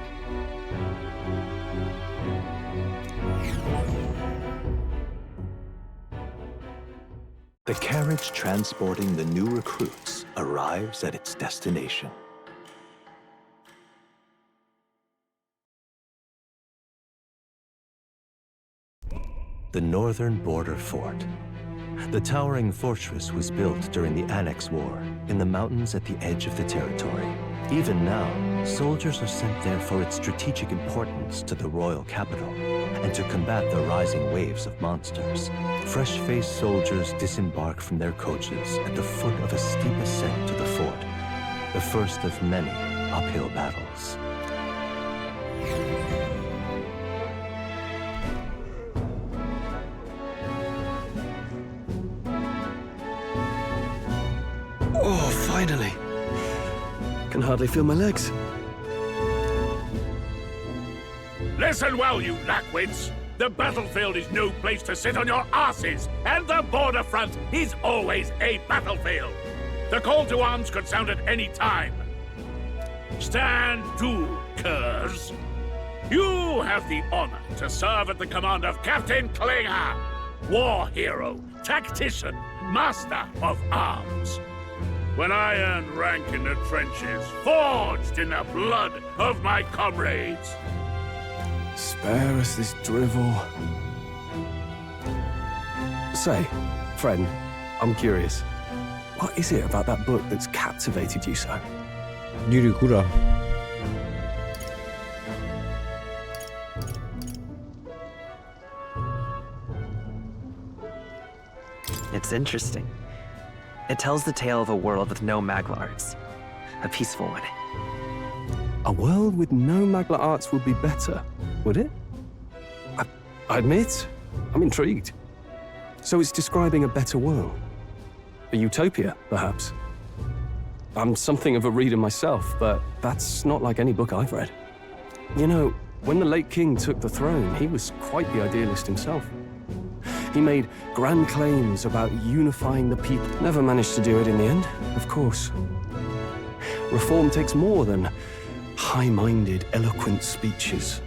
The carriage transporting the new recruits arrives at its destination. The northern border fort. The towering fortress was built during the Annex War in the mountains at the edge of the territory. Even now, soldiers are sent there for its strategic importance to the royal capital and to combat the rising waves of monsters. Fresh-faced soldiers disembark from their coaches at the foot of a steep ascent to the fort, the first of many uphill battles. Oh, finally. Can hardly feel my legs. Listen well, you lackwits. The battlefield is no place to sit on your asses, and the border front is always a battlefield. The call to arms could sound at any time. Stand to, curs. You have the honor to serve at the command of Captain Klinger, war hero, tactician, master of arms. When I earned rank in the trenches, forged in the blood of my comrades. Spare us this drivel. Say, friend, I'm curious. What is it about that book that's captivated you so? Gyűrűk ura. It's interesting. It tells the tale of a world with no Magla arts. A peaceful one. A world with no Magla arts would be better, would it? I admit, I'm intrigued. So it's describing a better world. A utopia, perhaps. I'm something of a reader myself, but that's not like any book I've read. You know, when the late king took the throne, he was quite the idealist himself. He made grand claims about unifying the people. Never managed to do it in the end, of course. Reform takes more than high-minded, eloquent speeches.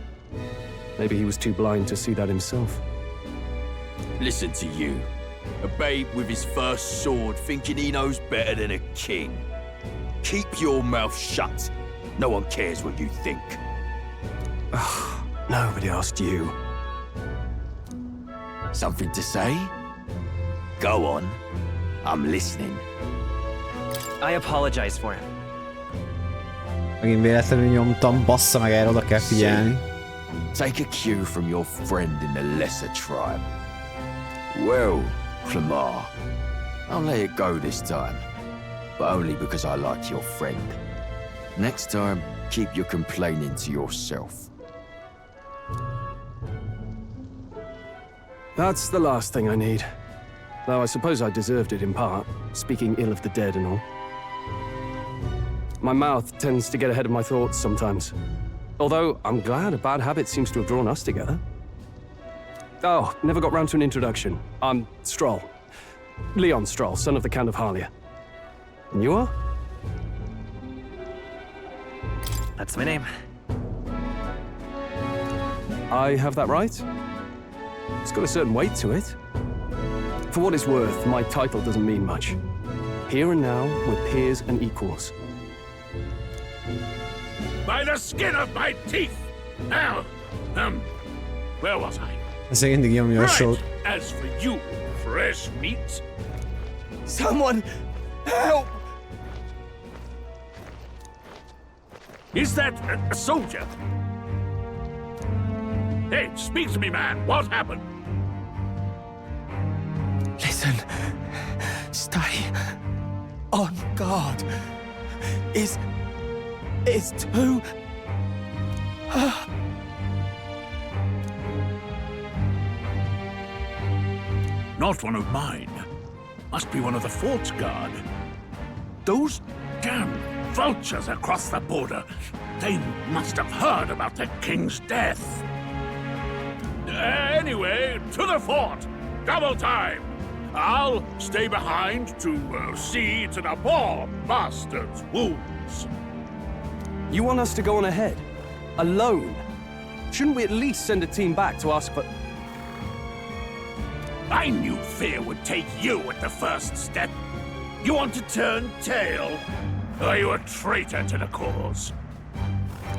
Maybe he was too blind to see that himself. Listen to you. A babe with his first sword thinking he knows better than a king. Keep your mouth shut. No one cares what you think. Nobody asked you. Something to say? Go on. I'm listening. I apologize for him. Megint véletlenül nyomtam, bassza meg, erre oda kell figyelni. Take a cue from your friend in the lesser tribe. Well, Clamar, I'll let it go this time, but only because I like your friend. Next time, keep your complaining to yourself. That's the last thing I need. Though I suppose I deserved it in part, speaking ill of the dead and all. My mouth tends to get ahead of my thoughts sometimes. Although, I'm glad a bad habit seems to have drawn us together. Oh, never got round to an introduction. I'm Stroll. Leon Stroll, son of the Count of Harlia. And you are? That's my name. I have that right? It's got a certain weight to it. For what it's worth, my title doesn't mean much. Here and now, we're peers and equals. By the skin of my teeth! Now, where was I? Ez mindig nyomja a sót. As for you, fresh meat. Someone help! Is that a soldier? Hey, speak to me, man. What happened? Listen. Stay on guard. It's too... Not one of mine. Must be one of the fort's guard. Those damn vultures across the border. They must have heard about the king's death. Anyway, to the fort. Double time. I'll stay behind to see to the poor bastard's wounds. You want us to go on ahead? Alone? Shouldn't we at least send a team back to ask for... I knew fear would take you at the first step. You want to turn tail? Are you a traitor to the cause?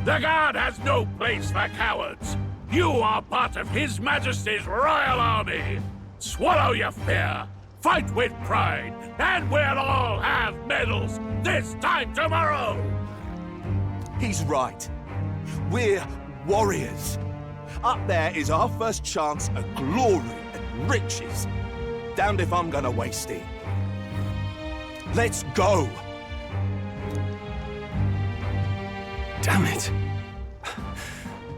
The Guard has no place for cowards. You are part of His Majesty's Royal Army. Swallow your fear, fight with pride, and we'll all have medals this time tomorrow! He's right. We're warriors. Up there is our first chance at glory and riches. Damned if I'm gonna waste it. Let's go! Damn it.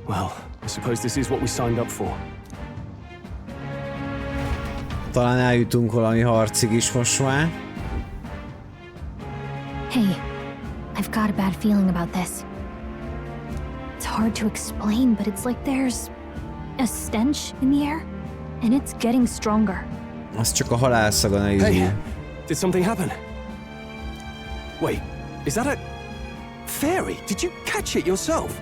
Well, I suppose this is what we signed up for. Talán eljutunk valami harcig is most már. Hey, I've got a bad feeling about this. It's hard to explain, but it's like there's a stench in the air, and it's getting stronger. Az csak a halálszaga, ne izgulj. Hey, did something happen? Wait, is that a fairy? Did you catch it yourself?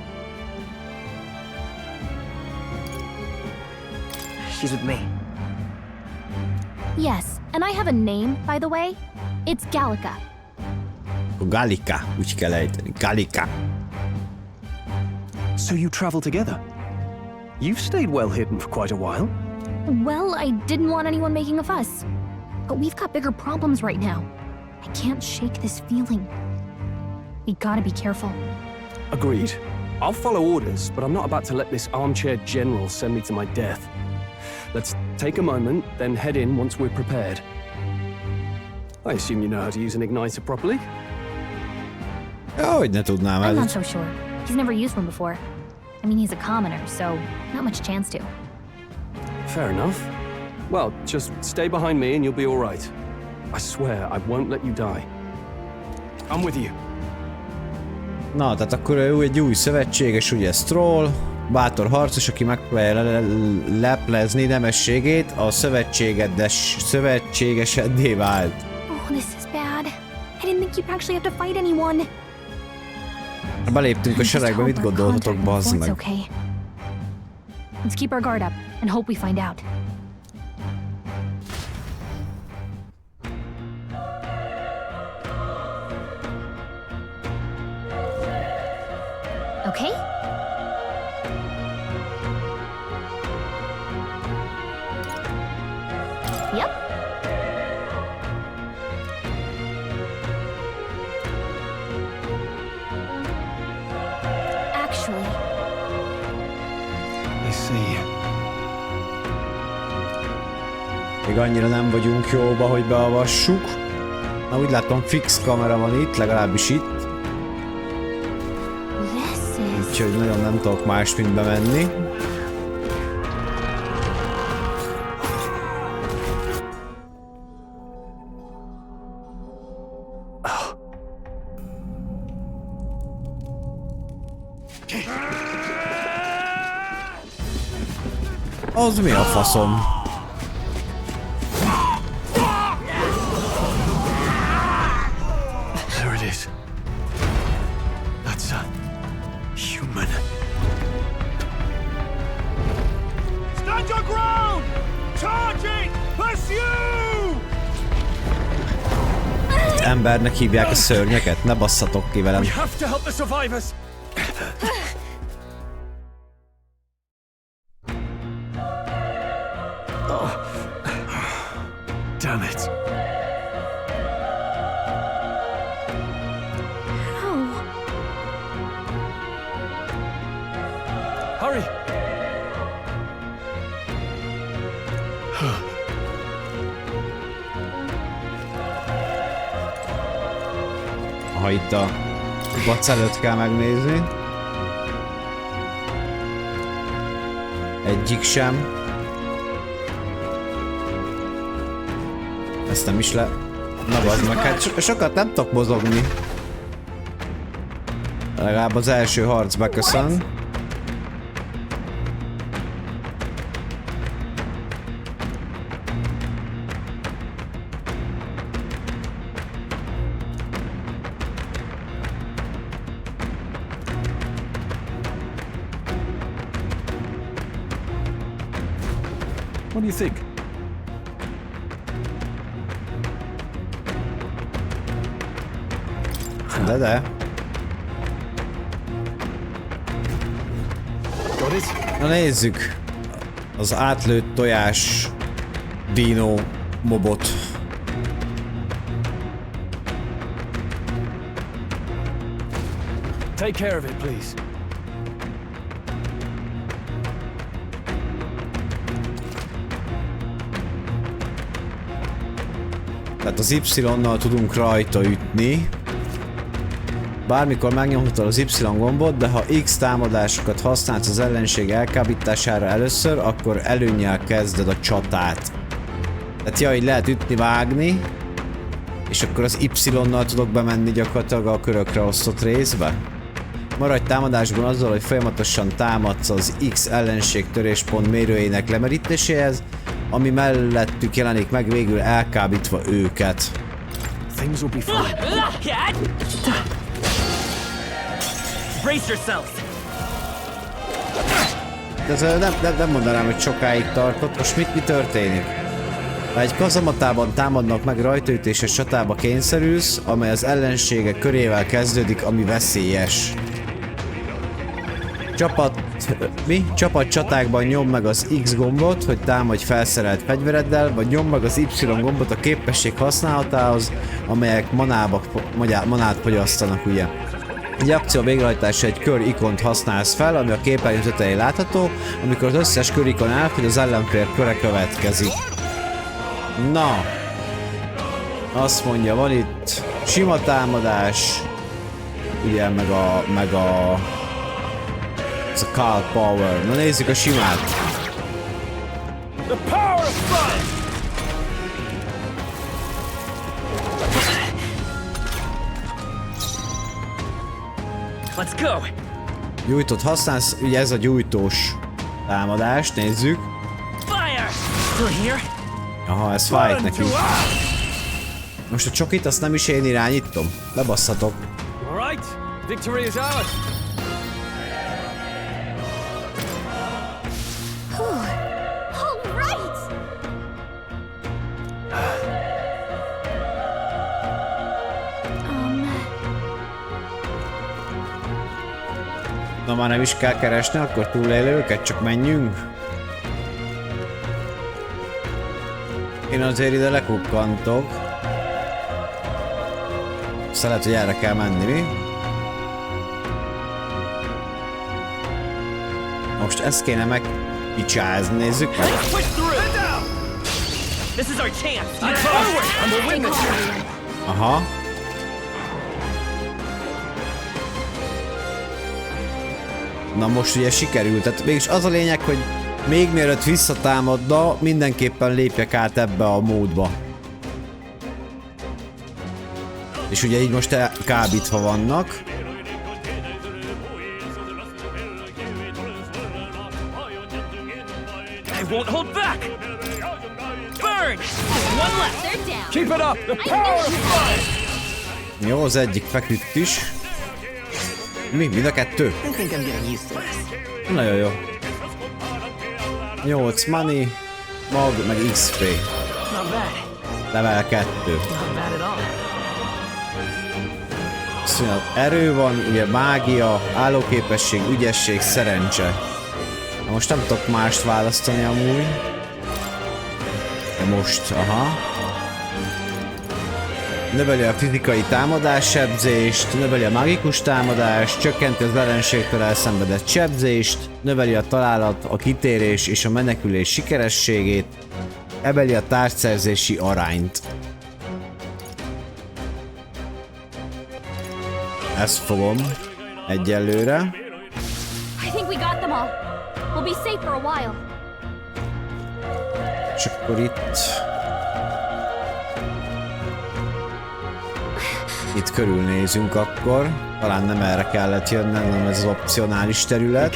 She's with me. Yes, and I have a name, by the way. It's Gallica. Gallica, úgy kell ejteni. Gallica. So you travel together? You've stayed well hidden for quite a while. Well, I didn't want anyone making a fuss. But we've got bigger problems right now. I can't shake this feeling. We gotta be careful. Agreed. I'll follow orders, but I'm not about to let this armchair general send me to my death. Let's take a moment, then head in once we're prepared. I assume you know how to use an igniter properly? Hogy ne tudnám I'm el. not so sure. He's never used one before. I mean, he's a commoner, so not much chance to. Fair enough. Well, just stay behind me and you'll be all right. I swear I won't let you die. I'm with you. Na, tehát akkor ő egy új szövetséges, ugye Stroll, bátor harcos, aki megpróbálja leplezni nemességét, a szövetségeseddé vált. Oh, this is bad. I didn't think you'd actually have to fight anyone. Beléptünk a seregbe, mit gondoltatok, bazd meg? Okay. Let's keep our guard up and hope we find out. Okay? Yep. Actually. I see. Még annyira nem vagyunk jóba, hogy beavassuk. Na, úgy látom, fix kamera van itt, legalábbis itt. Úgyhogy nagyon nem tudok más, mint bemenni. Az mi a faszom? There it is. That's a human. Stand your ground! Charging! Pursue! Embernek hívják a szörnyeket? Ne basszatok ki velem. We have to help the survivors. Damn it. Hurry! Ha itt a bac előtt kell megnézni. Egyik sem. Ezt nem is le... Na bazd meg, hát sokat nem tudok mozogni. Legalább az első harc beköszön. What do you think? De. Na nézzük. Az átlőtt tojás dino mobot. Take care of it, please. Tehát az Y-nal tudunk rajta ütni. Bármikor megnyomhatod az Y gombot, de ha X támadásokat használsz az ellenség elkábítására először, akkor előnnyel kezded a csatát. Tehát ja, hogy lehet ütni, vágni, és akkor az Y-nal tudok bemenni gyakorlatilag a körökre osztott részbe. Maradj támadásban azzal, hogy folyamatosan támadsz az X ellenség töréspont mérőjének lemerítéséhez, ami mellettük jelenik meg végül elkábítva őket. Things will be fine. Brace yourselves. De nem mondanám, hogy sokáig tartott. Most mi történik? Ha egy kazamatában támadnak meg rajtaütéses csatába kényszerülsz, amely az ellenségek körével kezdődik, ami veszélyes. Csapat csatákban nyom meg az X gombot, hogy támadj felszerelt fegyvereddel, vagy nyom meg az Y gombot a képesség használatához, amelyek manát fogyasztanak, ugye. Egy akció végrehajtása egy kör ikont használsz fel, ami a képernyő tetején látható, amikor az összes kör ikon elfogy, az ellenfél köre következik. Na! Azt mondja, van itt sima támadás, ugye, meg a ez a Call Power. Na nézzük a simát. The power of fun! Let's go. Gyújtót használsz, ugye ez a gyújtós támadás, nézzük. Fire! Still here? Aha, ez fájt neki. Most a csokit azt nem is én irányítom. Lebasszatok. All right, victory is ours. Na már nem is kell keresni, akkor túlélőket, csak menjünk. Én azért ide lekukkantok. Aztán lehet, hogy erre kell menni, mi? Most ezt kéne megpicsázni, nézzük meg. Aha. Na most ugye sikerült, tehát mégis az a lényeg, hogy még mielőtt visszatámadna, mindenképpen lépjek át ebbe a módba. És ugye így most kábítva vannak. Keep it up! The power of fire! Jó, az egyik feküdt is. Mi? Mind a kettő? Nagyon jó. 8 money, mag, meg XP. Level 2. Szóval erő van, ugye mágia, állóképesség, ügyesség, szerencse. Na most nem tudok mást választani amúgy. De most, aha. Növeli a fizikai támadássebzést, növeli a magikus támadást, csökkenti az ellenségtől elszenvedett sebzést, növeli a találat, a kitérés és a menekülés sikerességét, emeli a tárgyszerzési arányt. Ezt fogom egyelőre. És akkor itt körülnézünk akkor. Talán nem erre kellett jönnöm, hanem ez az opcionális terület.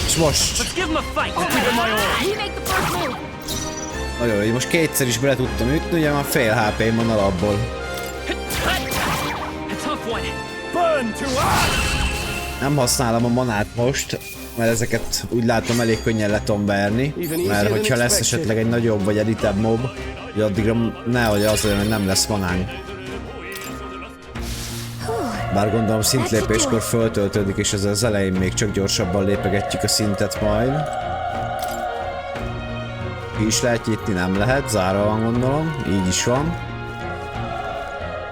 És most! Nagyon jó, most kétszer is bele tudtam ütni, ugye már fél HP-m van alapból. Nem használom a manát most, mert ezeket úgy látom elég könnyen le tudom verni, mert hogyha lesz esetleg egy nagyobb vagy editebb mob, hogy addigra nehogy az olyan, hogy nem lesz manánk. Bár gondolom szintlépéskor föltöltődik, és ez az elején még csak gyorsabban lépegetjük a szintet majd. Ki is lehet nyitni, nem lehet, zárva van gondolom, így is van.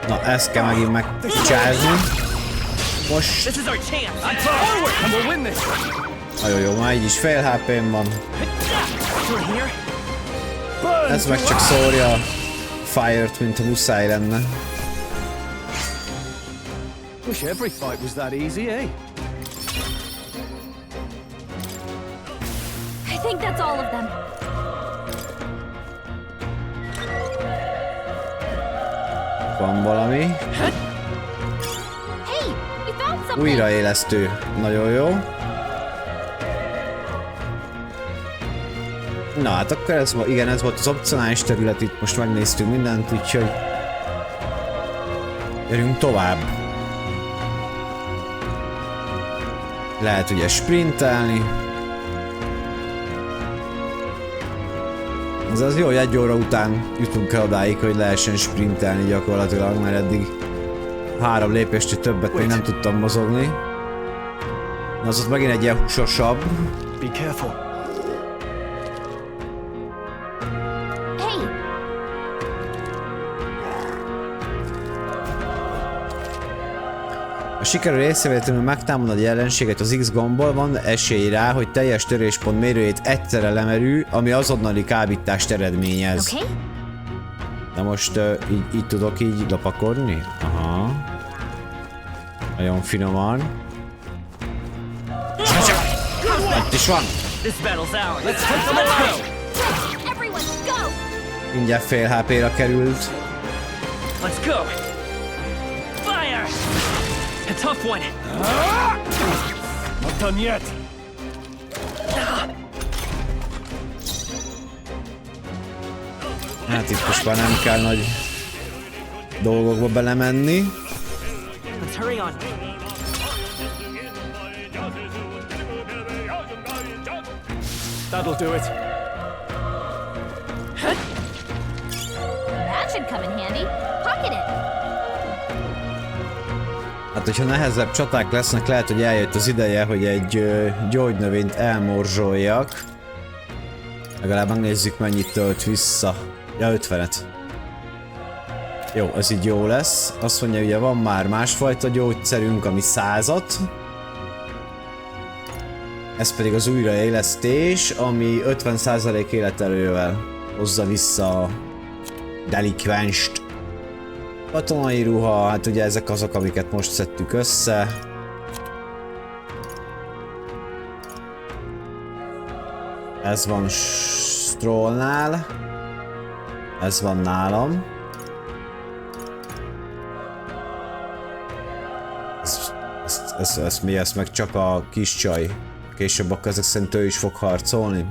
Na, ezt kell megint megcsázni. Most... Nagyon jó, már így is fél HP-m van. Ez meg csak szórja a fire-t, mint a muszáj lenne. Wish every fight was that easy, eh? I think that's all of them. Van valami. Újraélesztő. Nagyon jó. Na hát akkor ez volt az opcionális terület, itt most megnéztünk mindent, úgyhogy gyerünk tovább. Lehet ugye sprintelni. Ez az jó, hogy 1 óra után jutunk el odáig, hogy lehessen sprintelni gyakorlatilag, mert eddig 3 lépést, többet még nem tudtam mozogni. Na, az ott megint egy ilyen húsosabb. Be careful. Hey! Ha sikerül észrevétlenül megtámadod a jelenséget az X gombbal, van esély rá, hogy teljes töréspont mérőjét egyszerre lemerül, ami azonnali kábítást eredményez. Okay. De most így tudok így lopakodni? Aha. Nagyon finoman. Itt is van! Mindjárt fél HP-ra került. Let's go! Fire! A tough one! Not done yet! Hát itt most már nem kell nagy dolgokba belemenni. Let's hurry on! That'll do it. That should come in handy. Pocket it. Hát, hogyha nehezebb csaták lesznek, lehet, hogy eljött az ideje, hogy egy gyógynövényt elmorzsoljak. Legalább megnézzük, mennyit tölt vissza. Ja, 50-et. Jó, ez így jó lesz. Azt mondja, ugye van már másfajta gyógyszerünk, ami 100-at. Ez pedig az újraélesztés, ami 50% életerővel hozza vissza a delikvenst. Katonai ruha, hát ugye ezek azok, amiket most szedtük össze. Ez van Strollnál. Ez van nálam. Ez mi? Ez meg csak a kis csaj. Később akkor ezek szerint ő is fog harcolni.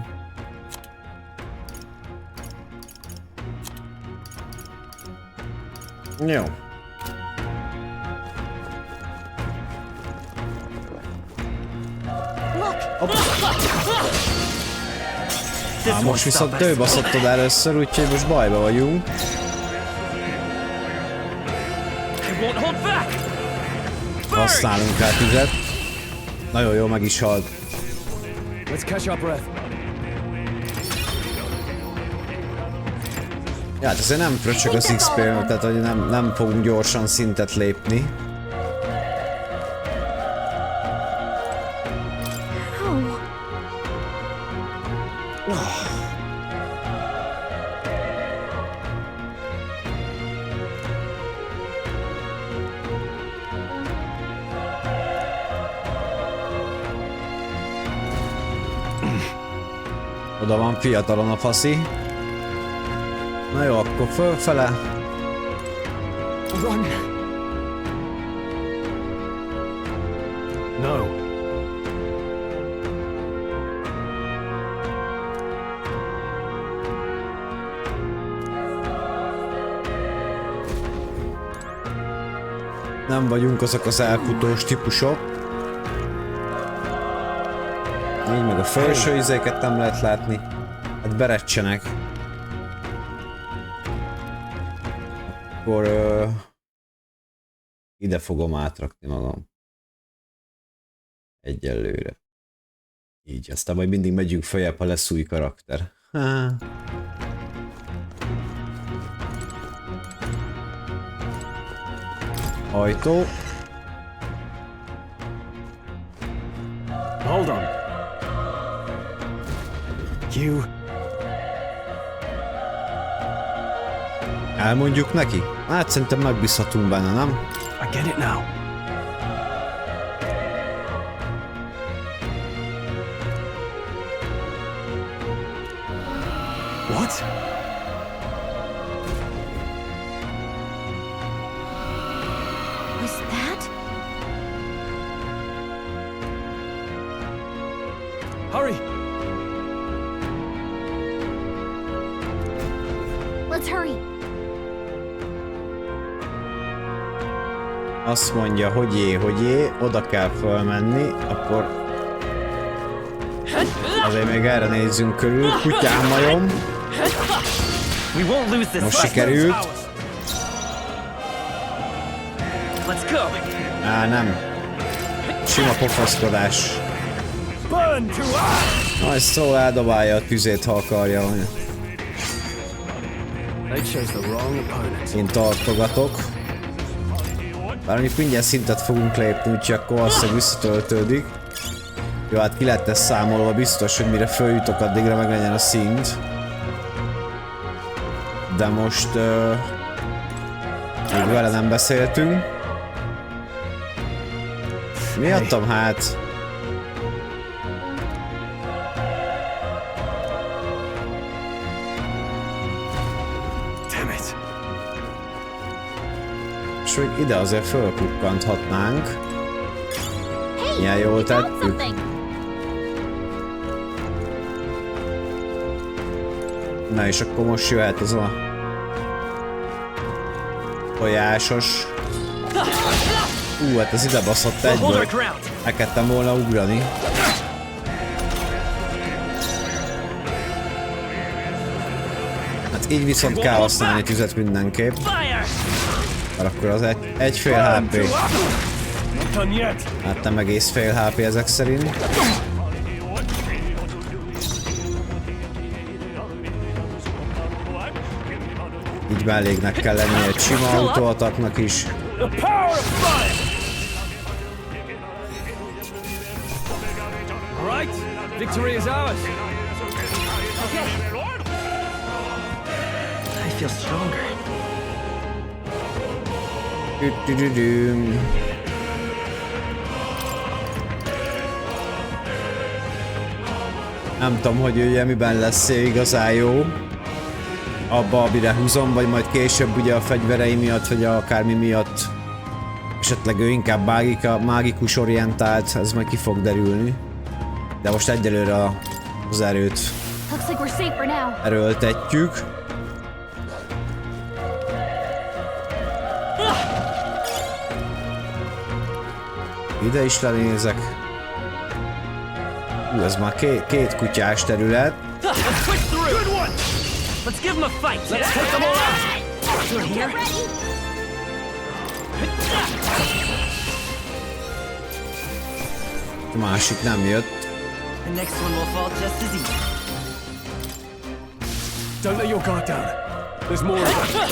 Jó. Most viszont ő baszottad először, úgyhogy most bajba vagyunk. Használunk rá tüzet. Nagyon jó, meg is halt. Let's catch our breath. Ja, hát azért nem fröccsög az XP-n, tehát hogy nem fogunk gyorsan szintet lépni. Oda van fiatalon a faszi. Na jó, akkor fölfele. Run. No. Nem vagyunk azok az elfutós típusok. Így meg a felső izéket nem lehet látni. Hát berecsenek. Akkor ide fogom átrakni magam. Egyelőre. Így, aztán majd mindig megyünk följebb, ha lesz új karakter. Ajtó. Hold on. You. Elmondjuk neki? Hát szerintem megbízhatunk benne, nem? I get it now. What? Was that? Hurry! Let's hurry. Azt mondja, hogy oda kell fölmenni, akkor azért még erre nézzünk körül. Kutyám majom. We won't lose this. Most sikerült. Let's go. Á, nem. Sima pofaszkodás. Majd szó eldobálja a tüzét, ha akarja. Én tartogatok. Bár mondjuk mindjárt szintet fogunk lépni, úgyhogy akkor valószínűleg visszatöltődik. Jó, hát ki lett ezt számolva, biztos, hogy mire följutok, addigra meg legyen a szint. De most még vele nem beszéltünk. Miattam hát? És hogy ide azért fölkukkanthatnánk. Milyen jól tettük. Na és akkor most jöhet az a tojásos. Hát ez ide baszott egyből. Elkezdtem volna ugrani. Hát így viszont kell használni tüzet mindenképp. Mert akkor az egy fél HP. Hát nem egész fél HP ezek szerint. Így mellégnek kell lenni egy sima autóataknak is. Victory is ours. Okay. I feel stronger. Nem tudom, hogy ugye miben lesz igazán jó. Abba, amire húzom, vagy majd később ugye a fegyverei miatt, vagy akármi miatt. Esetleg ő inkább mágikus orientált, ez majd ki fog derülni. De most egyelőre az erőt erőltetjük. Ide is lenézek. Ez már két kutyás terület. Let's give them a fight. Let's take them all out. You're here. A másik nem jött. The next one will fall just as easy. Don't let your guard down. There's more of them.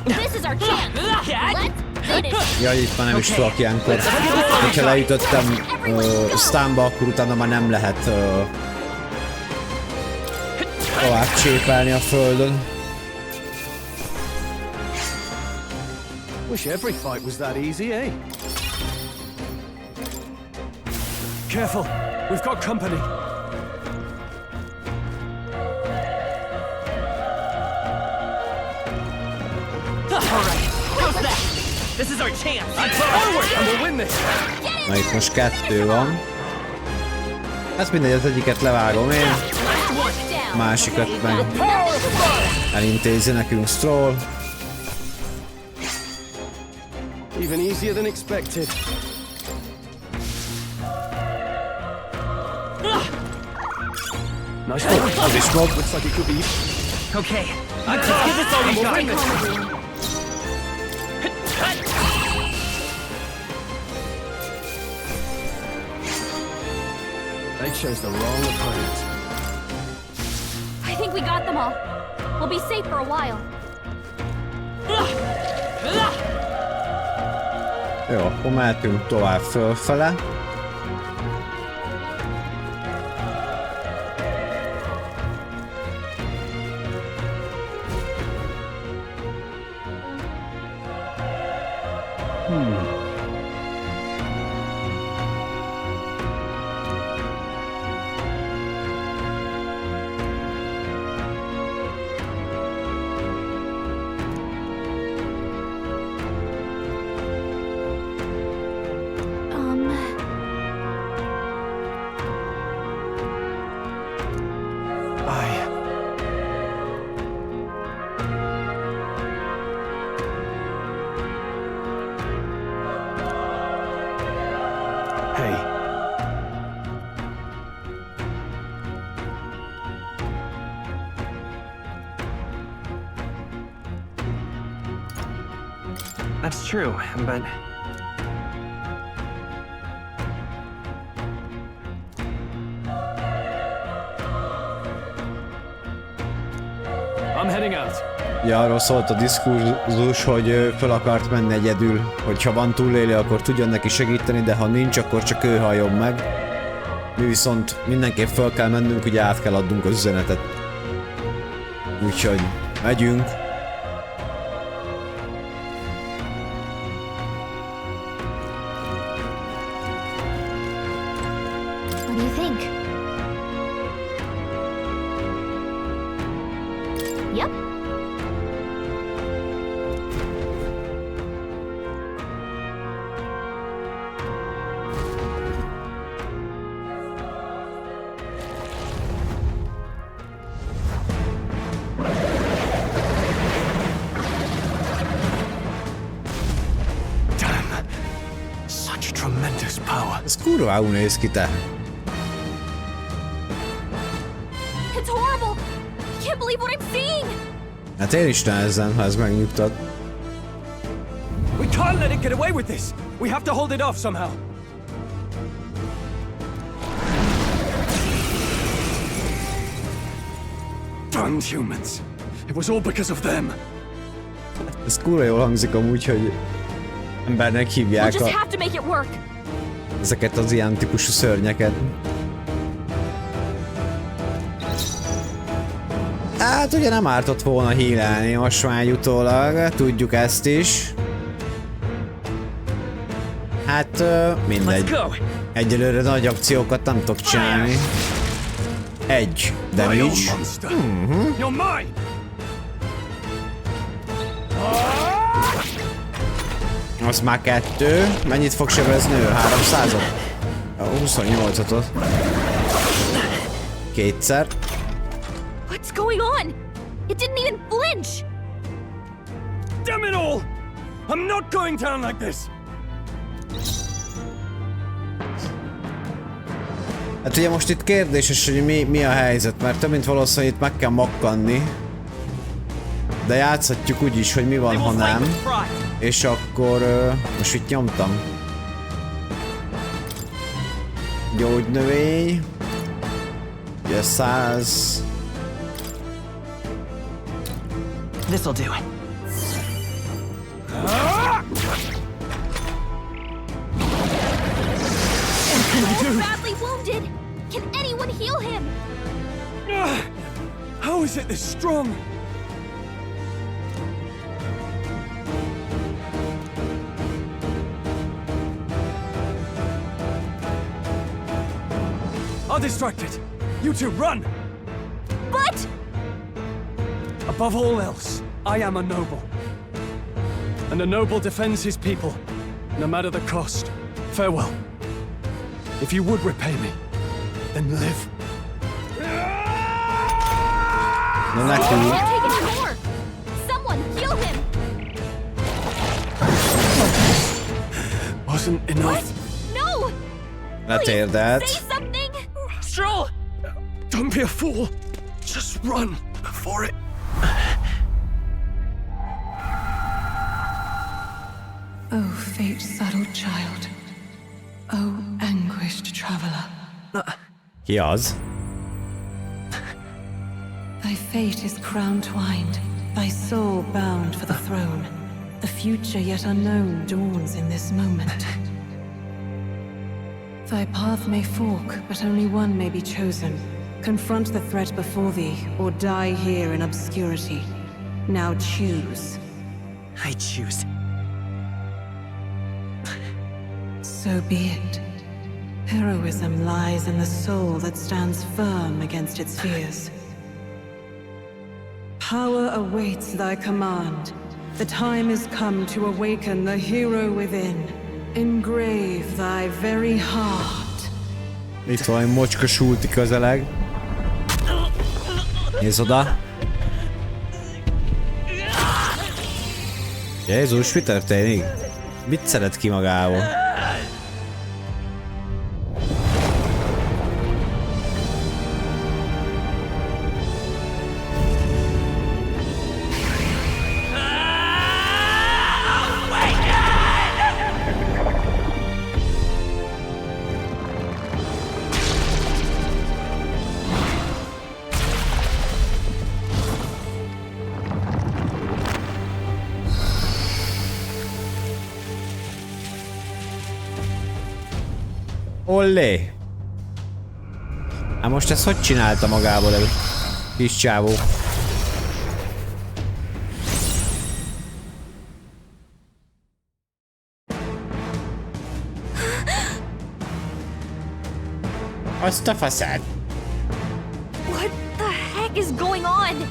This is our chance. Let's finish. Jaj, itt már nem is tudok ilyenkor. Hogyha leütöttem stánba, akkor utána már nem lehet tovább csépelni a földön. Wish every fight was that easy, eh? Careful, we've got company. All right, how's that? This is our chance. Forward, and we'll win this. Na itt most 2 van. Ez mindegy, az egyiket levágom én. A másikat meg elintézi nekünk Stroll. Even easier than expected. Nice one. Az is mob. Looks like it could be. Okay, let's give this all we got. They chose the wrong opponent. I think we got them all. We'll be safe for a while. Jó, akkor mehetünk tovább fölfele. true, but... I'm heading out. Ja, arról szólt a diskurzus, hogy föl akart menni egyedül, hogyha van túlélő, akkor tudjon neki segíteni, de ha nincs, akkor csak ő halljon meg. Mi viszont mindenképp föl kell mennünk, ugye át kell adnunk az üzenetet. Úgyhogy megyünk. What do you think? Yep. Such tremendous power. Ez kurvául néz ki, te. It's horrible! I can't believe what I'm seeing! Hát én is nehezen, ha ez megnyugtat. We can't let it get away with this. We have to hold it off somehow. Damn humans. It was all because of them. Ez kurva jól hangzik amúgy, hogy embernek hívják We'll just have to make it work. ezeket az ilyen típusú szörnyeket. Hát ugye nem ártott volna hílelni most már utólag, tudjuk ezt is. Hát mindegy. Egyelőre nagy akciókat nem tudok csinálni. Egy damage. You're mine. Az már 2. Mennyit fog sebezni ő? 300-at? 28-at. Kétszer. What's going on? It didn't even flinch! Damn it all! I'm not going down like this. Hát ugye most itt kérdéses, hogy mi a helyzet, mert több mint valószínű itt meg kell makkanni. De játszhatjuk úgy is, hogy mi van, ha nem. És akkor most itt nyomtam. Gyógynövény. Ugye 100. This'll do it. He's badly wounded! Can anyone heal him? How is it this strong? I'll distract it. You two, run! But... Above all else, I am a noble. And a noble defends his people, no matter the cost. Farewell. If you would repay me, then live. No, I can't take any more! Someone heal him! Wasn't enough. No! Lettél, Dad. Say something! Stroll! Don't be a fool. Just run before it... Oh, fate-saddled child. Oh, anguished traveler. Ki az? Thy fate is crown-twined, thy soul bound for the throne. The future yet unknown dawns in this moment. Thy path may fork, but only one may be chosen. Confront the threat before thee, or die here in obscurity. Now choose. I choose. So be it. Heroism lies in the soul that stands firm against its fears. Power awaits thy command. The time is come to awaken the hero within. Engrave thy very heart. Itt valami mocskos ulti közeleg. Nézd oda. Jézus, mi történik? Mit szeret ki magából? Ollé! Hát most ezt hogy csinálta magából ez kis csávó? Azt a faszát! What the heck is going on?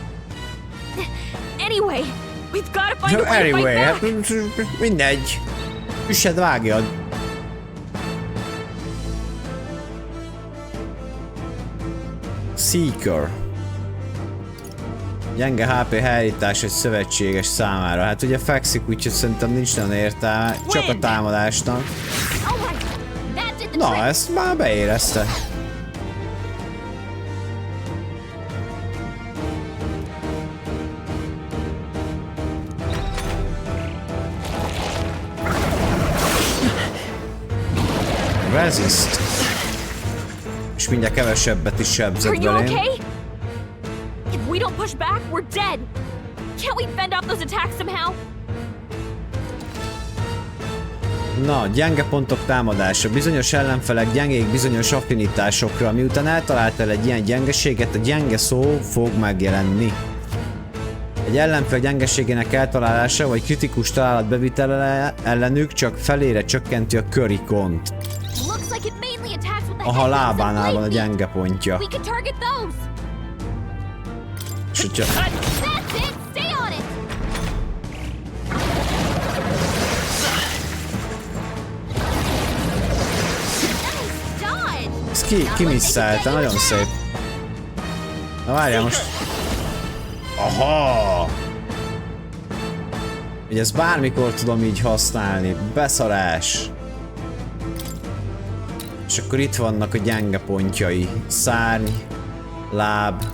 Anyway, we've got to find a way to fight back. Mindegy. Üssed, vágjad. Seeker. Gyenge HP helyreállítás egy szövetséges számára. Hát ugye fekszik, úgyhogy szerintem nincs nagyon értelme. Csak a támadásnak. Na, ezt már beérezte. Resist. És mindjárt kevesebbet is sebzett belém. Okay? If we don't push back, we're dead. Can't we fend off those attacks somehow? Na, gyenge pontok támadása. Bizonyos ellenfelek gyengék bizonyos affinitásokra. Miután eltaláltál egy ilyen gyengeséget, a gyenge szó fog megjelenni. Egy ellenfél gyengeségének eltalálása vagy kritikus találat bevitele ellenük csak felére csökkenti a körikont. Aha, a lábánál van a gyenge pontja. És hogyha... Ez kimisszelte, nagyon szép. Na várjál most. Aha! Ugye ezt bármikor tudom így használni. Beszarás. És akkor itt vannak a gyenge pontjai. Szárny, láb,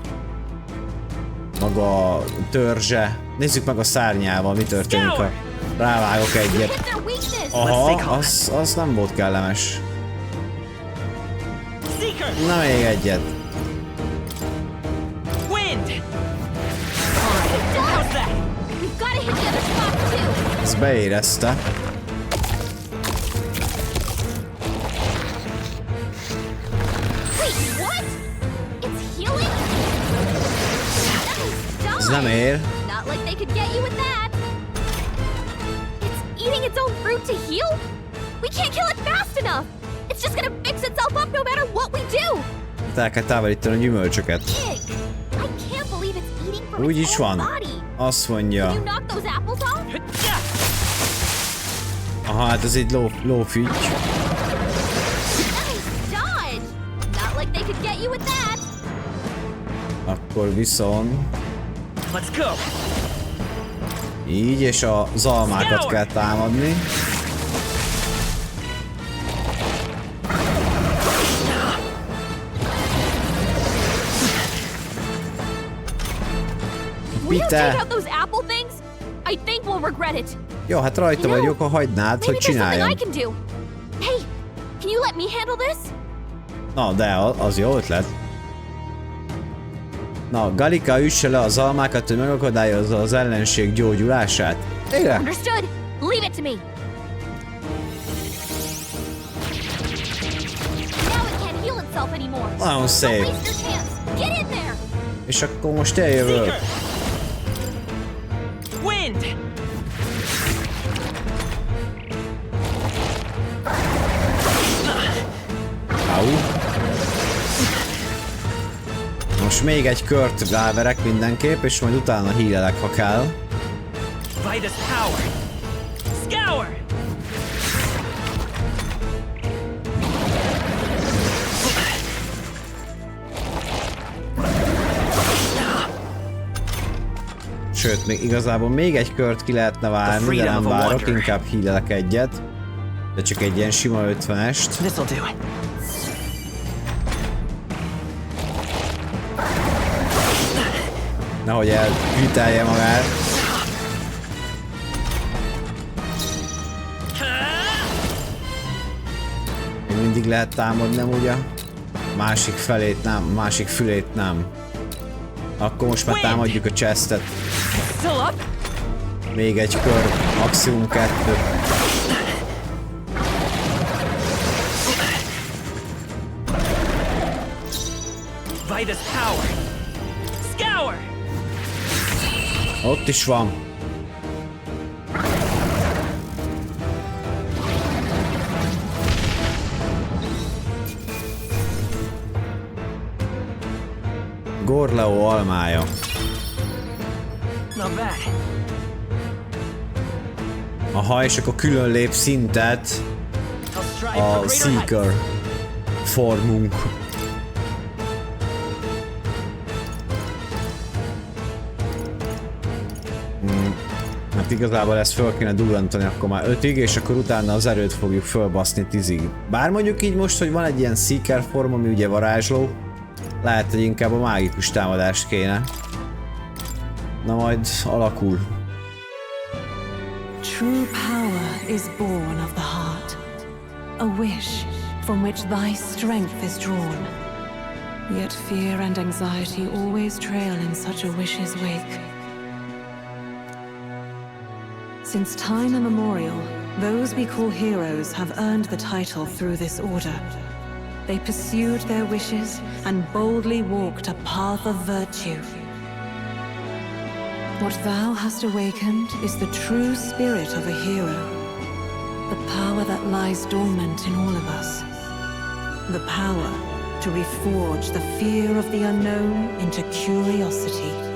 maga a törzse. Nézzük meg a szárnyával, mi történik, ha rávágok egyet. Aha, az nem volt kellemes. Na még egyet. Ez beérezte. Ez nem ér. El kell távolítani a gyümölcsöket. Úgy is van. Azt mondja. Aha, hát ez egy lófügy. Akkor viszont... Így, és a zalmákat kell támadni. Pite! Jó, hát rajta vagyok, ha hagynád, hogy csináljam. Na, de az jó ötlet. Na, Galika üsse le az almákat, hogy megakadályozza az ellenség gyógyulását. Ére! Nagyon szép. És akkor most eljövök. Most még egy kört ráverek mindenképp, és majd utána hílelek, ha kell. Sőt, még igazából még egy kört ki lehetne várni, de nem várok, inkább hílelek egyet. De csak egy ilyen sima 50-est. Nehogy elhűtelje magát. Még mindig lehet támadni, nem ugye? Másik felét nem, másik fülét nem. Akkor most már támadjuk a chestet. Még egy kör, maximum 2. by this power. Scour! Ott is van. Gorleo almája. Not bad. Aha, és akkor külön lép szintet a Seeker formunk. Hát igazából ezt föl kéne durrantani akkor már 5-ig, és akkor utána az erőt fogjuk fölbaszni 10-ig. Bár mondjuk így most, hogy van egy ilyen Seeker form, ami ugye varázsló, lehet, hogy inkább a mágikus támadást kéne. Na majd alakul. True power is born of the heart. A wish from which thy strength is drawn. Yet fear and anxiety always trail in such a wish's wake. Since time immemorial, those we call heroes have earned the title through this order. They pursued their wishes and boldly walked a path of virtue. What thou hast awakened is the true spirit of a hero. The power that lies dormant in all of us. The power to reforge the fear of the unknown into curiosity.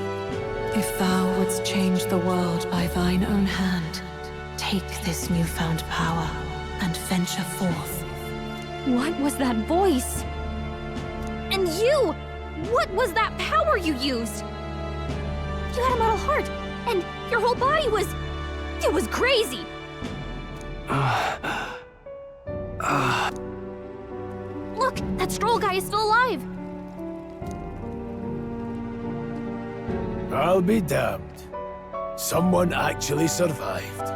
If thou wouldst change the world by thine own hand, take this newfound power and venture forth. What was that voice? And you! What was that power you used? You had a metal heart, and your whole body was... It was crazy! Look, that stroll guy is still alive! I'll be damned. Someone actually survived.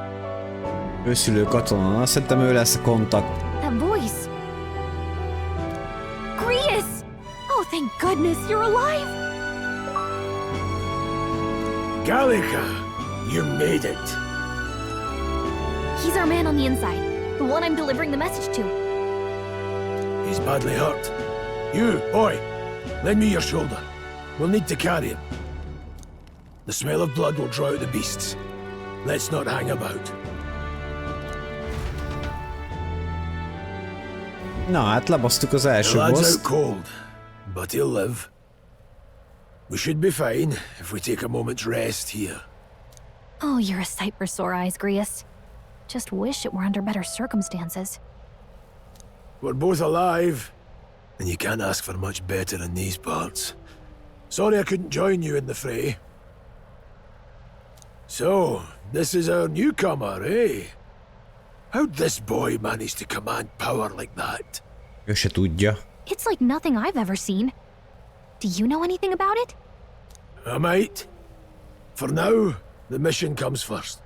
Őszülő katona, azt hittem ő lesz a kontakt. That voice... Grius! Oh, thank goodness you're alive! Gallica, you made it. He's our man on the inside, the one I'm delivering the message to. He's badly hurt. You, boy, lend me your shoulder. We'll need to carry him. The smell of blood will draw out the beasts. Let's not hang about. Na, hát lebasztuk az első The lad's boszt. out cold, but he'll live. We should be fine if we take a moment's rest here. Oh, you're a sight for sore eyes, Grius. Just wish it were under better circumstances. We're both alive, and you can't ask for much better in these parts. Sorry I couldn't join you in the fray. So, this is our newcomer, eh? How'd this boy manage to command power like that? Ő se tudja. It's like nothing I've ever seen. Do you know anything about it? I might. For now, the mission comes first.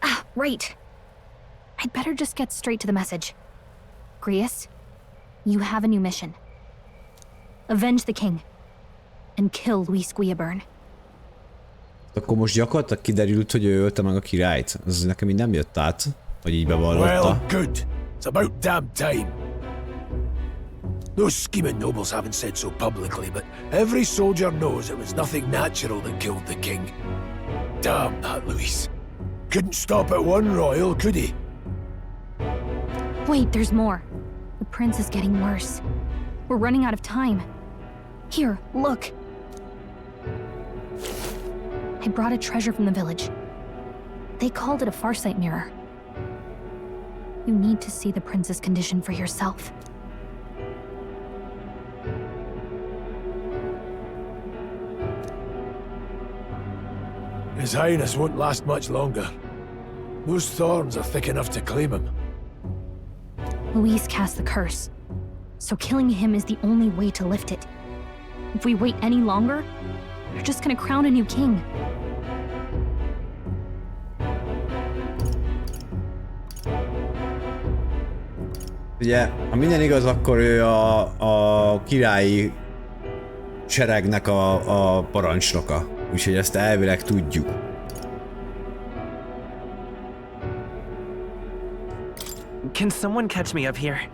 Ah, right. I'd better just get straight to the message. Grius, you have a new mission. Avenge the king. And kill Luis Guillaburn. Akkor most gyakorlatilag kiderült, hogy ő ölte meg a királyt. Ez nekem így nem jött át, hogy így bevallotta. Well, good. It's about damn time. Those scheming nobles haven't said so publicly, but every soldier knows it was nothing natural that killed the king. Damn that Luis. Couldn't stop at one royal, could he? Wait, there's more. The prince is getting worse. We're running out of time. Here, look. I brought a treasure from the village. They called it a farsight mirror. You need to see the prince's condition for yourself. His Highness won't last much longer. Those thorns are thick enough to claim him. Luis cast the curse, so killing him is the only way to lift it. If we wait any longer, they're just gonna crown a new king. Ugye, ha minden igaz, akkor ő a királyi seregnek a parancsnoka. Úgyhogy ezt elvileg tudjuk. Can someone catch me up here?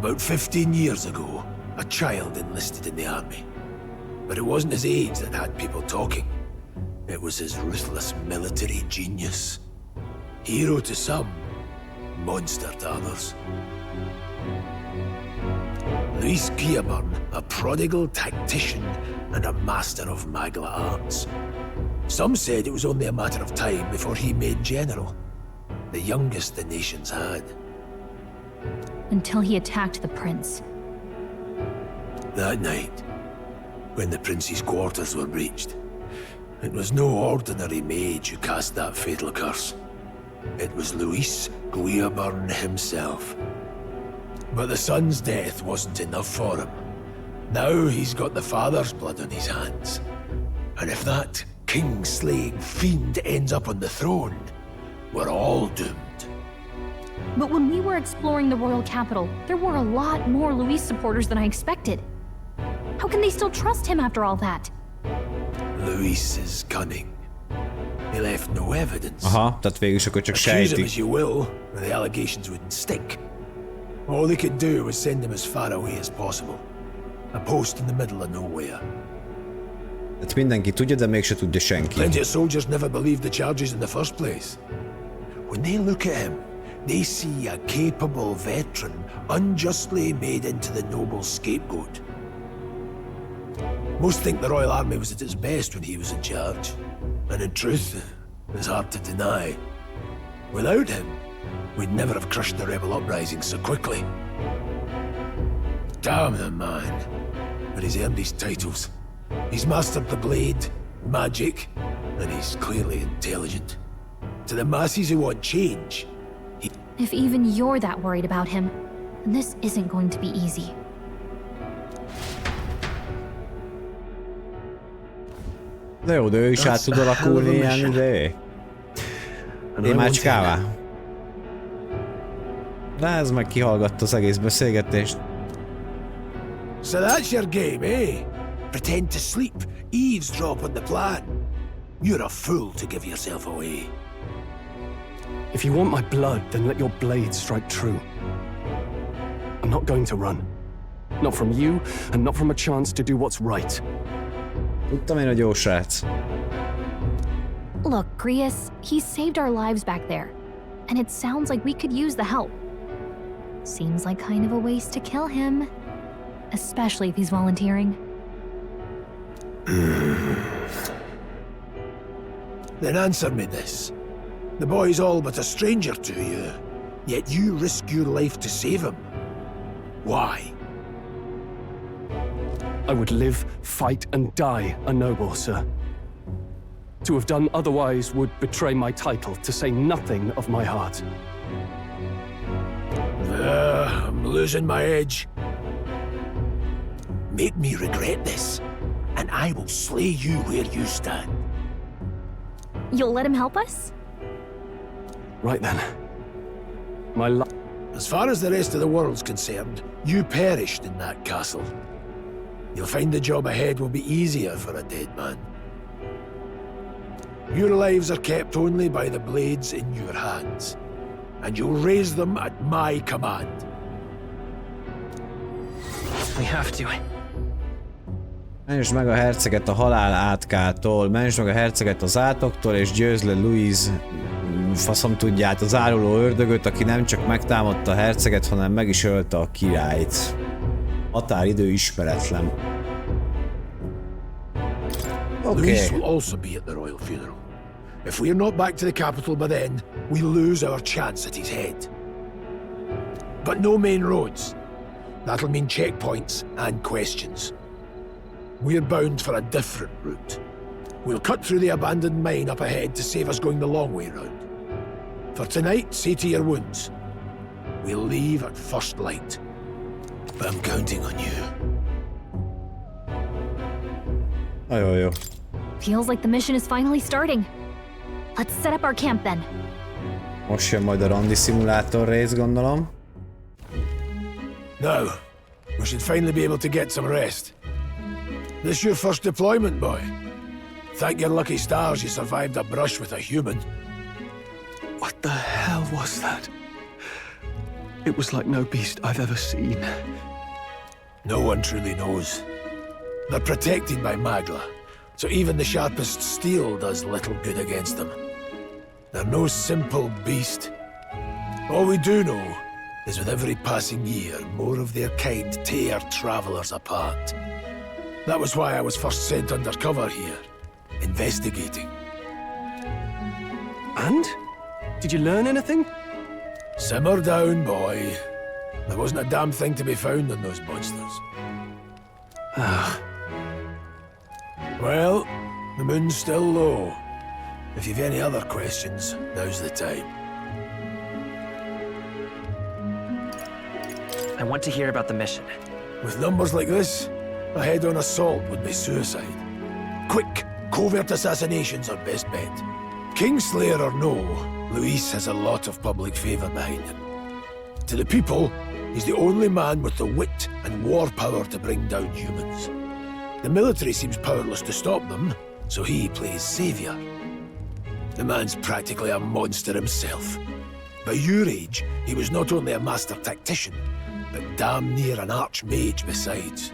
About 15 years ago, a child enlisted in the army. But it wasn't his age that had people talking. It was his ruthless military genius. Hero to some, monster to others. Luis Guillaburn, a prodigal tactician and a master of Magla arts. Some said it was only a matter of time before he made general, the youngest the nations had. Until he attacked the prince. That night, when the prince's quarters were breached, it was no ordinary mage who cast that fatal curse. It was Luis Guillaburn himself. But the son's death wasn't enough for him. Now he's got the father's blood on his hands. And if that king-slaying fiend ends up on the throne, we're all doomed. But when we were exploring the royal capital, there were a lot more Luis supporters than I expected. How can they still trust him after all that? Luis is cunning. He left no evidence. Aha, tehát végül is akkor csak Accuse him sejtik. as you will, the allegations wouldn't stick. All they could do was send him as far away as possible. A post in the middle of nowhere. Tehát mindenki tudja, de mégse tudja senki. Plenty of soldiers never believed the charges in the first place. When they look at him, they see a capable veteran unjustly made into the noble scapegoat. Most think the Royal Army was at its best when he was in charge. And in truth, it's hard to deny. Without him, we'd never have crushed the rebel uprising so quickly. Damn the man. But he's earned his titles. He's mastered the blade, magic, and he's clearly intelligent. To the masses who want change, If even you're that worried about him, then this isn't going to be easy. De jó, de ő is át tud alakulni ilyen idejé. Émácskává. De ez meg kihallgatta az egész beszélgetést. So that's your game, eh? Pretend to sleep, eavesdrop on the plan. You're a fool to give yourself away. If you want my blood, then let your blade strike true. I'm not going to run. Not from you, and not from a chance to do what's right. Tudtam én, hogy jó srác. Look, Grius, he saved our lives back there. And it sounds like we could use the help. Seems like kind of a waste to kill him. Especially if he's volunteering. Then answer me this. The boy's all but a stranger to you, yet you risk your life to save him. Why? I would live, fight, and die a noble, sir. To have done otherwise would betray my title, to say nothing of my heart. I'm losing my edge. Make me regret this, and I will slay you where you stand. You'll let him help us? Right then. My life. As far as the rest of the world's concerned, you perished in that castle. You'll find the job ahead will be easier for a dead man. Your lives are kept only by the blades in your hands, and you'll raise them at my command. We have to. Mentsd meg a herceget a halál átkától, mentsd meg a herceget az átoktól, és győzd le Louise, faszom tudját, az áruló ördögöt, aki nem csak megtámadta a herceget, hanem meg is ölte a királyt. Határidő ismeretlen. Louise will also be at the royal funeral. If we're not back to the capital by then, we lose our chance at his head. But no main roads. That'll mean checkpoints and questions. We're bound for a different route. We'll cut through the abandoned mine up ahead to save us going the long way round. For tonight, see to your wounds. We'll leave at first light. But I'm counting on you. Jó. Feels like the mission is finally starting. Let's set up our camp then. Most jön majd a randi szimulátor rész, gondolom. Now, we should finally be able to get some rest. This your first deployment, boy? Thank your lucky stars you survived a brush with a human. What the hell was that? It was like no beast I've ever seen. No one truly knows. They're protected by Magla, so even the sharpest steel does little good against them. They're no simple beast. All we do know is with every passing year, more of their kind tear travelers apart. That was why I was first sent undercover here, investigating. And? Did you learn anything? Simmer down, boy. There wasn't a damn thing to be found on those monsters. Well, the moon's still low. If you've any other questions, now's the time. I want to hear about the mission. With numbers like this, a head-on assault would be suicide. Quick, covert assassinations are best bet. Kingslayer or no, Luis has a lot of public favor behind him. To the people, he's the only man with the wit and war power to bring down humans. The military seems powerless to stop them, so he plays savior. The man's practically a monster himself. By your age, he was not only a master tactician, but damn near an archmage besides.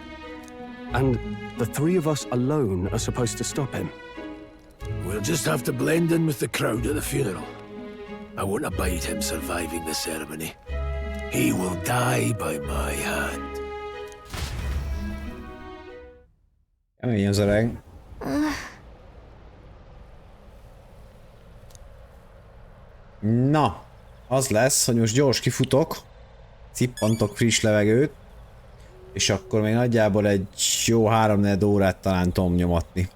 And the three of us alone are supposed to stop him? We'll just have to blend in with the crowd at the funeral. I won't abide him surviving the ceremony. He will die by my hand. Kemény az öreg. Na, az lesz, hogy most gyors kifutok, cippantok friss levegőt, és akkor még nagyjából egy jó 3-4 órát talán tudom nyomatni.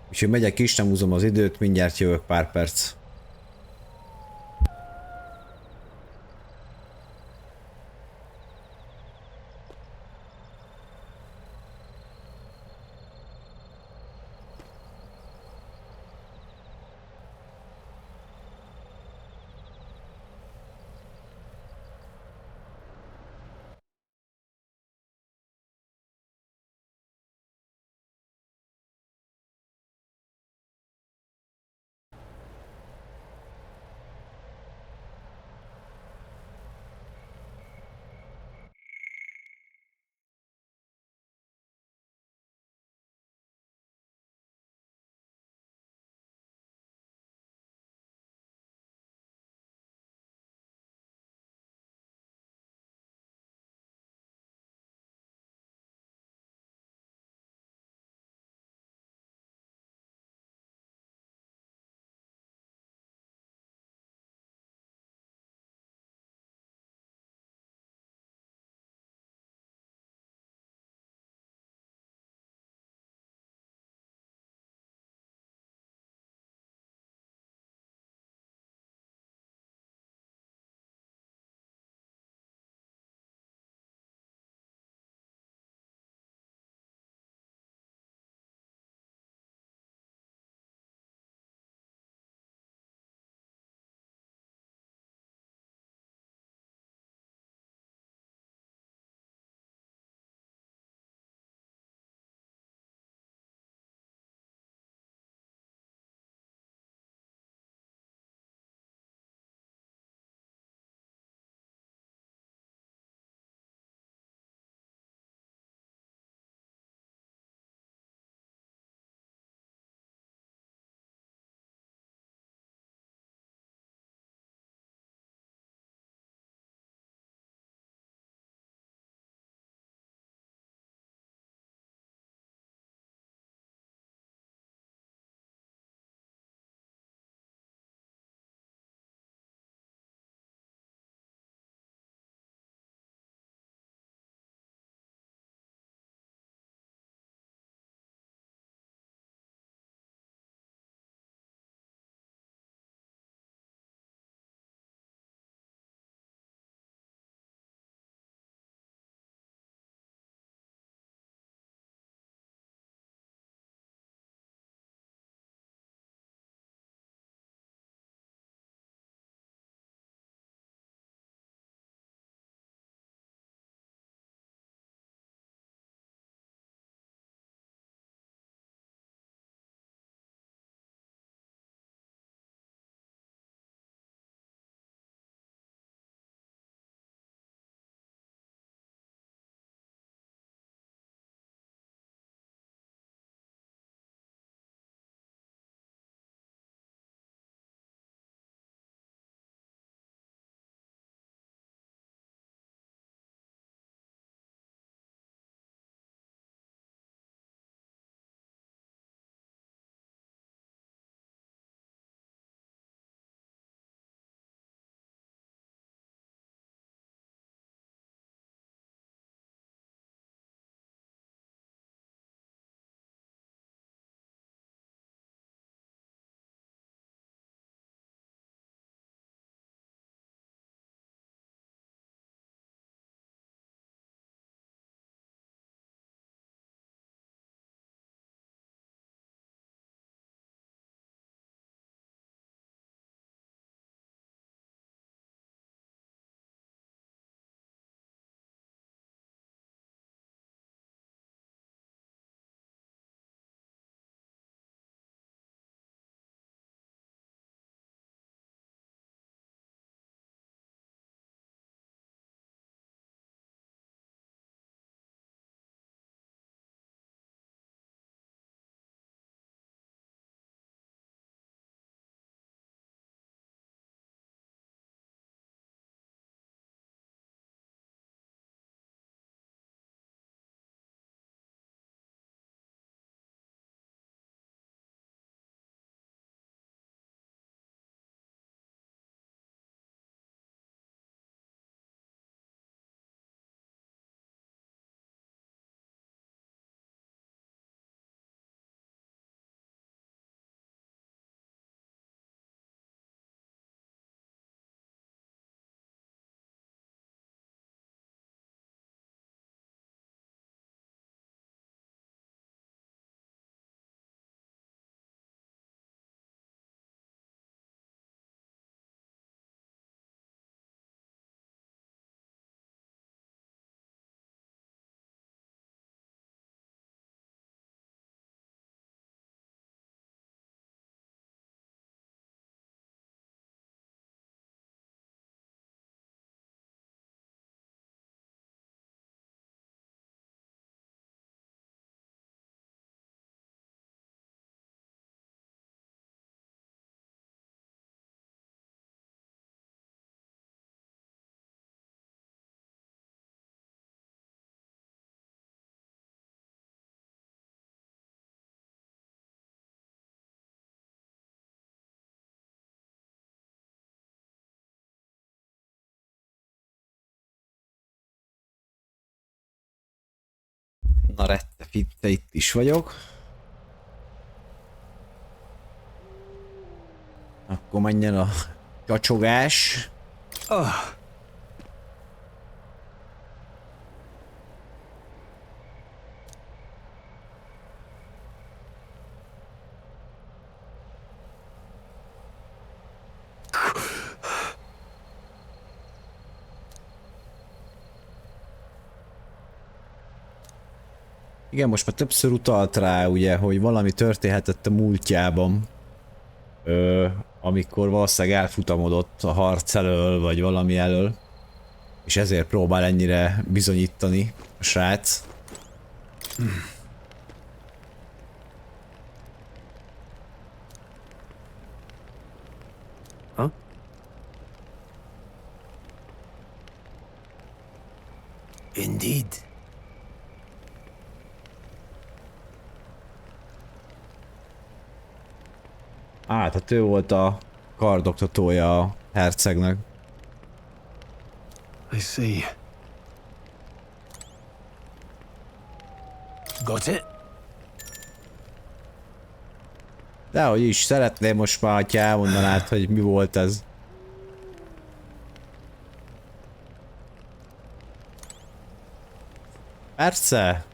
Úgyhogy megyek is, nem húzom az időt, mindjárt jövök pár perc. Na rette fitte, itt is vagyok. Akkor menjen a kacsogás. Igen, most már többször utalt rá, ugye, hogy valami történhetett a múltjában. Amikor valószínűleg elfutamodott a harc elől, vagy valami elől. És ezért próbál ennyire bizonyítani a srác. Indeed. Tehát ő volt a kardoktatója a hercegnek. I see. Got it? Dehogy is, szeretném most már, ha elmondanád, hogy mi volt ez. Persze.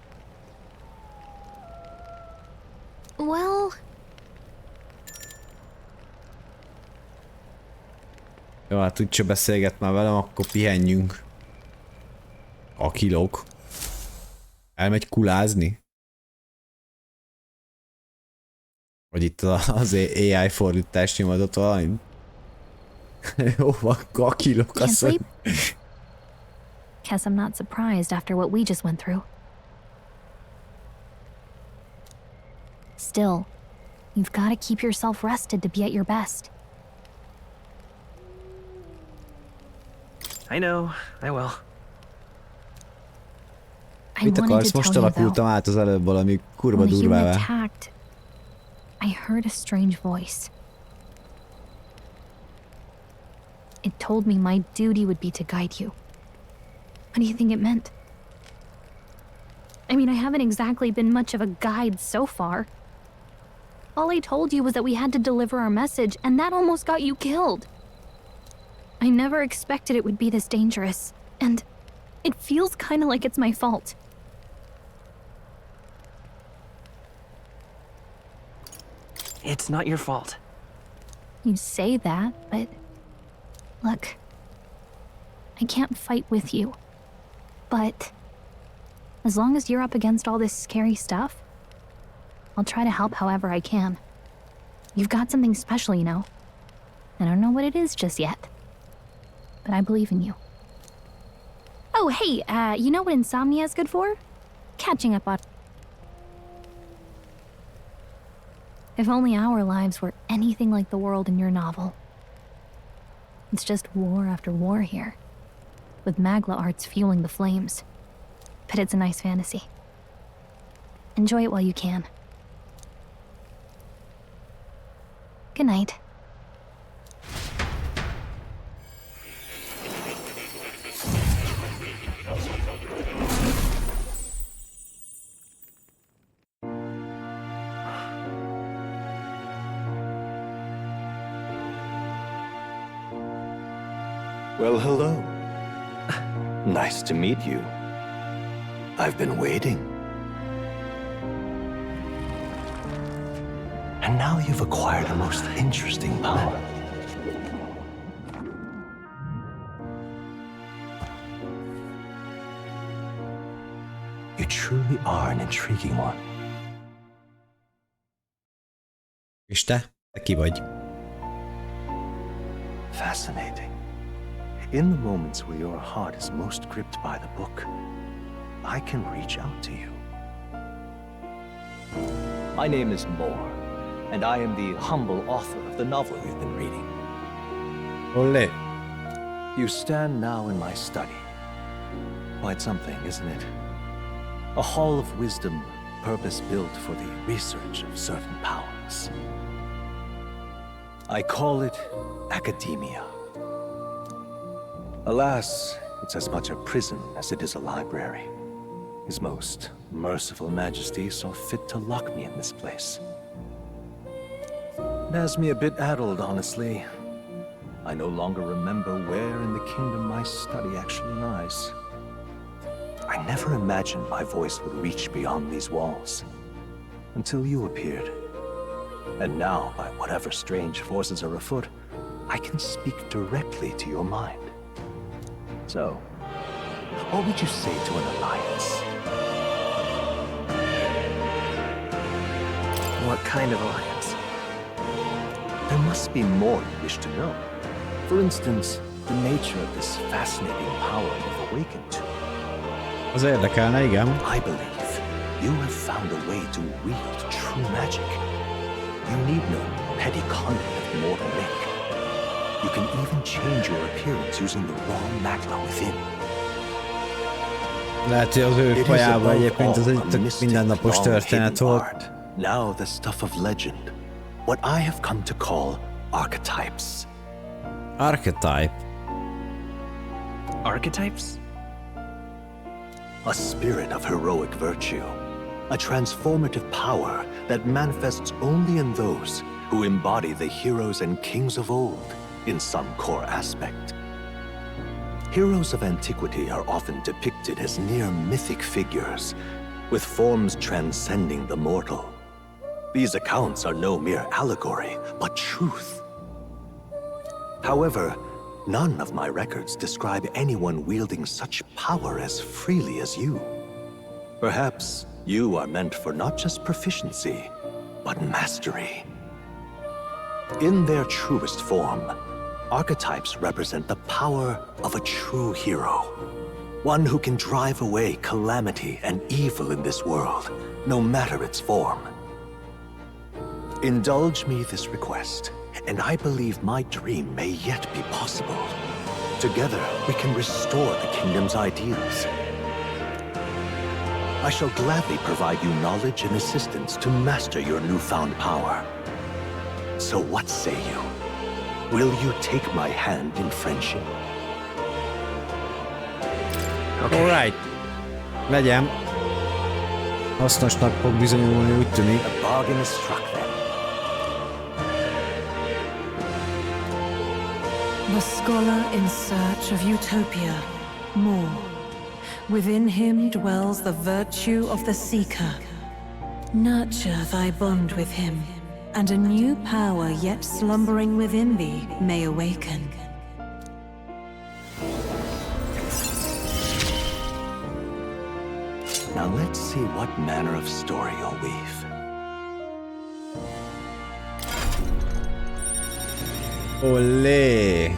Well... Jó, hát úgyse beszélget már velem, akkor pihenjünk. A kilók. Elmegy kulázni? Vagy itt az AI fordítás nyomadott valami? Jó van, kakilok, azt mondja. Guess I'm not surprised after what we just went through. Still, you've got to keep yourself rested to be at your best. I know, I will. Mit akarsz? Most alakultam át az előbb valami kurva durvává. I heard a strange voice. It told me my duty would be to guide you. What do you think it meant? I mean, I haven't exactly been much of a guide so far. All I told you was that we had to deliver our message, and that almost got you killed. I never expected it would be this dangerous, and it feels kind of like it's my fault. It's not your fault. You say that, but look, I can't fight with you. But as long as you're up against all this scary stuff, I'll try to help however I can. You've got something special, you know. I don't know what it is just yet, but I believe in you. Oh, hey, you know what insomnia is good for? Catching up on... If only our lives were anything like the world in your novel. It's just war after war here, with Magla arts fueling the flames. But it's a nice fantasy. Enjoy it while you can. Good night. Well, hello. Nice to meet you. I've been waiting. And now you've acquired a most interesting power. You truly are an intriguing one. És te? Te ki vagy? Fascinating. In the moments where your heart is most gripped by the book, I can reach out to you. My name is Moore, and I am the humble author of the novel you've been reading. Olé. You stand now in my study. Quite something, isn't it? A hall of wisdom, purpose-built for the research of certain powers. I call it academia. Alas, it's as much a prison as it is a library. His most merciful majesty saw fit to lock me in this place. It has me a bit addled, honestly. I no longer remember where in the kingdom my study actually lies. I never imagined my voice would reach beyond these walls, until you appeared. And now, by whatever strange forces are afoot, I can speak directly to your mind. So, what would you say to an alliance? What kind of alliance? There must be more you wish to know. For instance, the nature of this fascinating power you've awakened to. Az érdekelne, igen. I believe you have found a way to wield true magic. You need no petty conduit of mortal make. You can even change your appearance using the raw magma within. Lehet, hogy az ő fajában egyébként ez egy tök mindennapos történet volt. Now the stuff of legend. What I have come to call archetypes. Archetype? Archetypes? A spirit of heroic virtue. A transformative power that manifests only in those who embody the heroes and kings of old in some core aspect. Heroes of antiquity are often depicted as near mythic figures, with forms transcending the mortal. These accounts are no mere allegory, but truth. However, none of my records describe anyone wielding such power as freely as you. Perhaps you are meant for not just proficiency, but mastery. In their truest form, archetypes represent the power of a true hero. One who can drive away calamity and evil in this world, no matter its form. Indulge me this request, and I believe my dream may yet be possible. Together, we can restore the kingdom's ideals. I shall gladly provide you knowledge and assistance to master your newfound power. So what say you? Will you take my hand in friendship? Alright. Legyen. Hasznosnak fog bizonyulni, úgy tűnik. A bargain is struck then. The scholar in search of utopia. More. Within him dwells the virtue of the seeker. Nurture thy bond with him, and a new power yet slumbering within thee may awaken. Now let's see what manner of story you'll weave. Olé!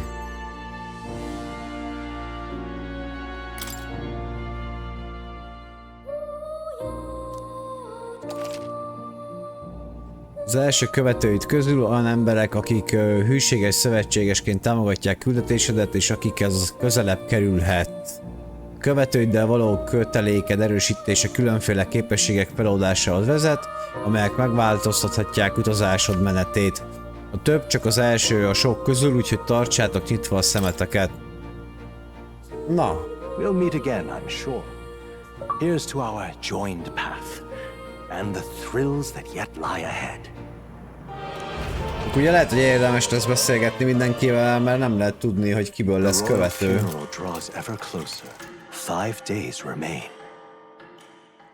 Az első követőid közül olyan emberek, akik hűséges szövetségesként támogatják küldetésedet, és akikhez közelebb kerülhet. Követőiddel való köteléked erősítése különféle képességek feloldásához vezet, amelyek megváltoztathatják utazásod menetét. A több csak az első a sok közül, úgyhogy tartsátok nyitva a szemeteket. Na. We'll meet again, I'm sure. Here's to our joined path, and the thrills that yet lie ahead. Ugye lehet, hogy érdemes lesz beszélgetni mindenkivel, mert nem lehet tudni, hogy kiből lesz követő.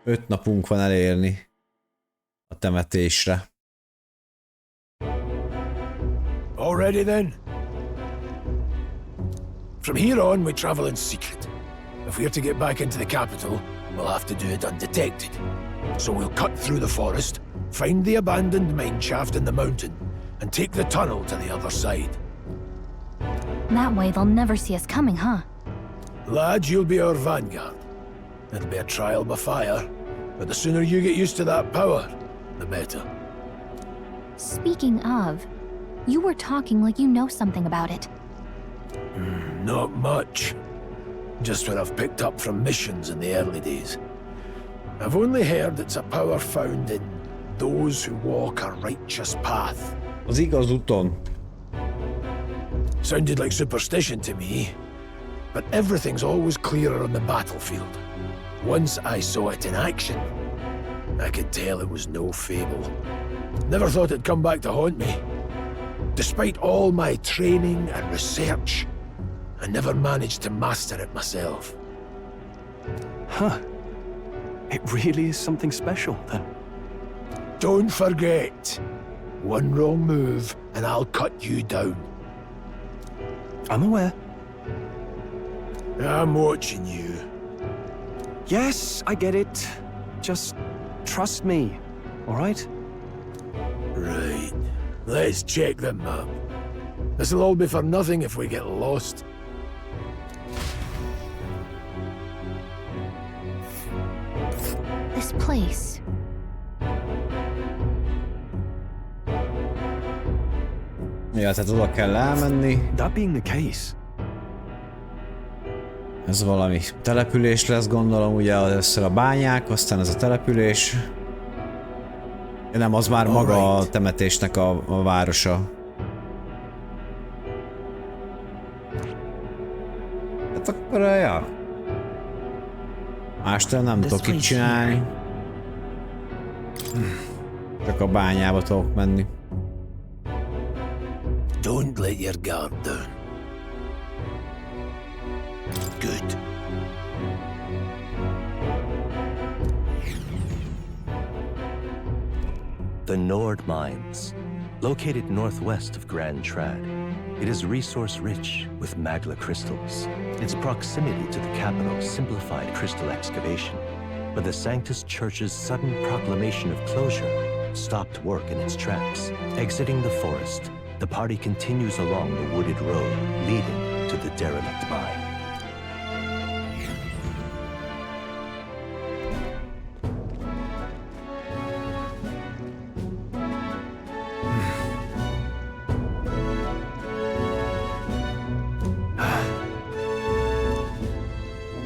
5 napunk van elérni a temetésre. All ready then? From here on, we travel in secret. If we're to get back into the capital, we'll have to do it undetected. So we'll cut through the forest, find the abandoned mine shaft in the mountain, and take the tunnel to the other side. That way they'll never see us coming, huh? Lad, you'll be our vanguard. It'll be a trial by fire, but the sooner you get used to that power, the better. Speaking of, you were talking like you know something about it. Not much. Just what I've picked up from missions in the early days. I've only heard it's a power found in those who walk a righteous path. Az igaz úton. Sounded like superstition to me, but everything's always clearer on the battlefield. Once I saw it in action, I could tell it was no fable. Never thought it'd come back to haunt me. Despite all my training and research, I never managed to master it myself. Huh. It really is something special, then. Don't forget, one wrong move and I'll cut you down. I'm aware. I'm watching you. Yes, I get it. Just trust me, all right? Right. Let's check the map. This'll all be for nothing if we get lost. This place. Ja, tehát oda kell elmenni. That being the case. Ez valami település lesz, gondolom, ugye először a bányák, aztán ez a település. Nem, az már maga a temetésnek a városa. Hát akkor, ja. Mástól nem tudok itt csinálni. Csak a bányába tudok menni. Don't let your guard down. Good. The Nord Mines, located northwest of Grand Trad. It is resource-rich with magla crystals. Its proximity to the capital simplified crystal excavation, but the Sanctus Church's sudden proclamation of closure stopped work in its tracks. Exiting the forest, the party continues along the wooded road leading to the derelict mine.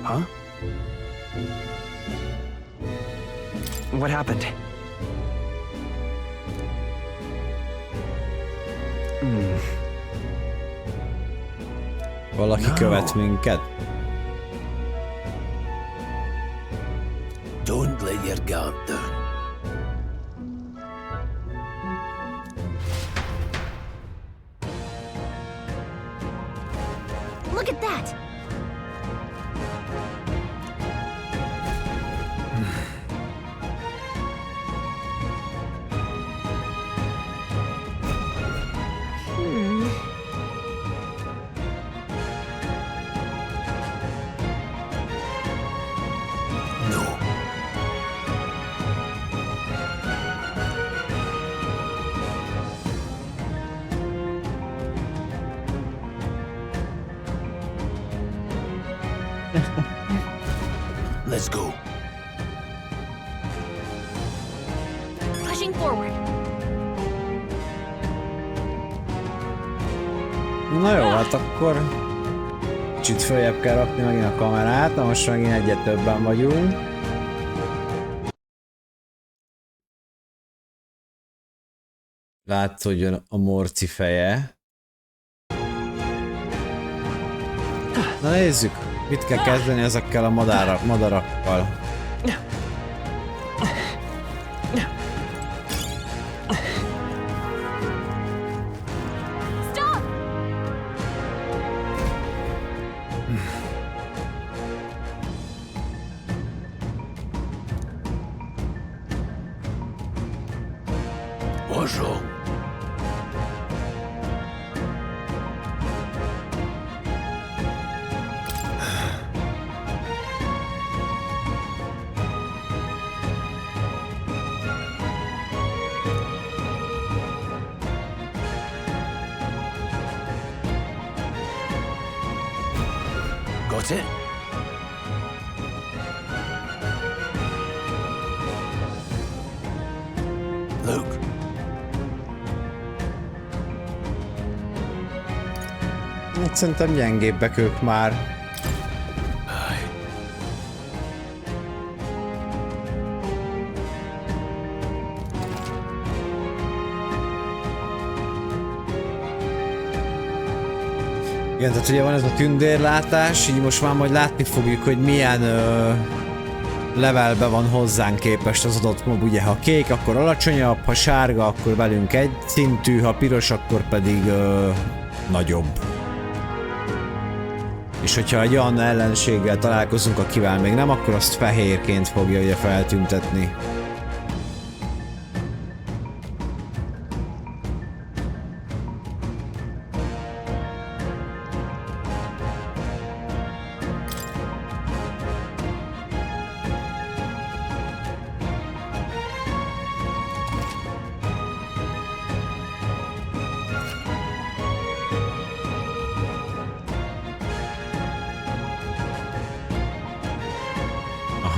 Huh? What happened? Valaki követ minket. Don't let your guard down. Look at that! Let's go. Pushing forward. Na jó, hát akkor kicsit följebb kell rakni megint a kamerát, na most megint egyet többen vagyunk. Látsz, hogy jön a morci feje. Na nézzük, mit kell kezdeni ezekkel a madarakkal. What's wrong? Got it? Luke. Szerintem gyengébbek ők már. Igen, tehát ugye van ez a tündérlátás, így most már majd látni fogjuk, hogy milyen levelben van hozzánk képest az adott mob, ugye ha kék, akkor alacsonyabb, ha sárga, akkor velünk egy szintű, ha piros, akkor pedig nagyobb. És hogyha egy olyan ellenséggel találkozunk, akivel még nem, akkor azt fehérként fogja ugye feltüntetni.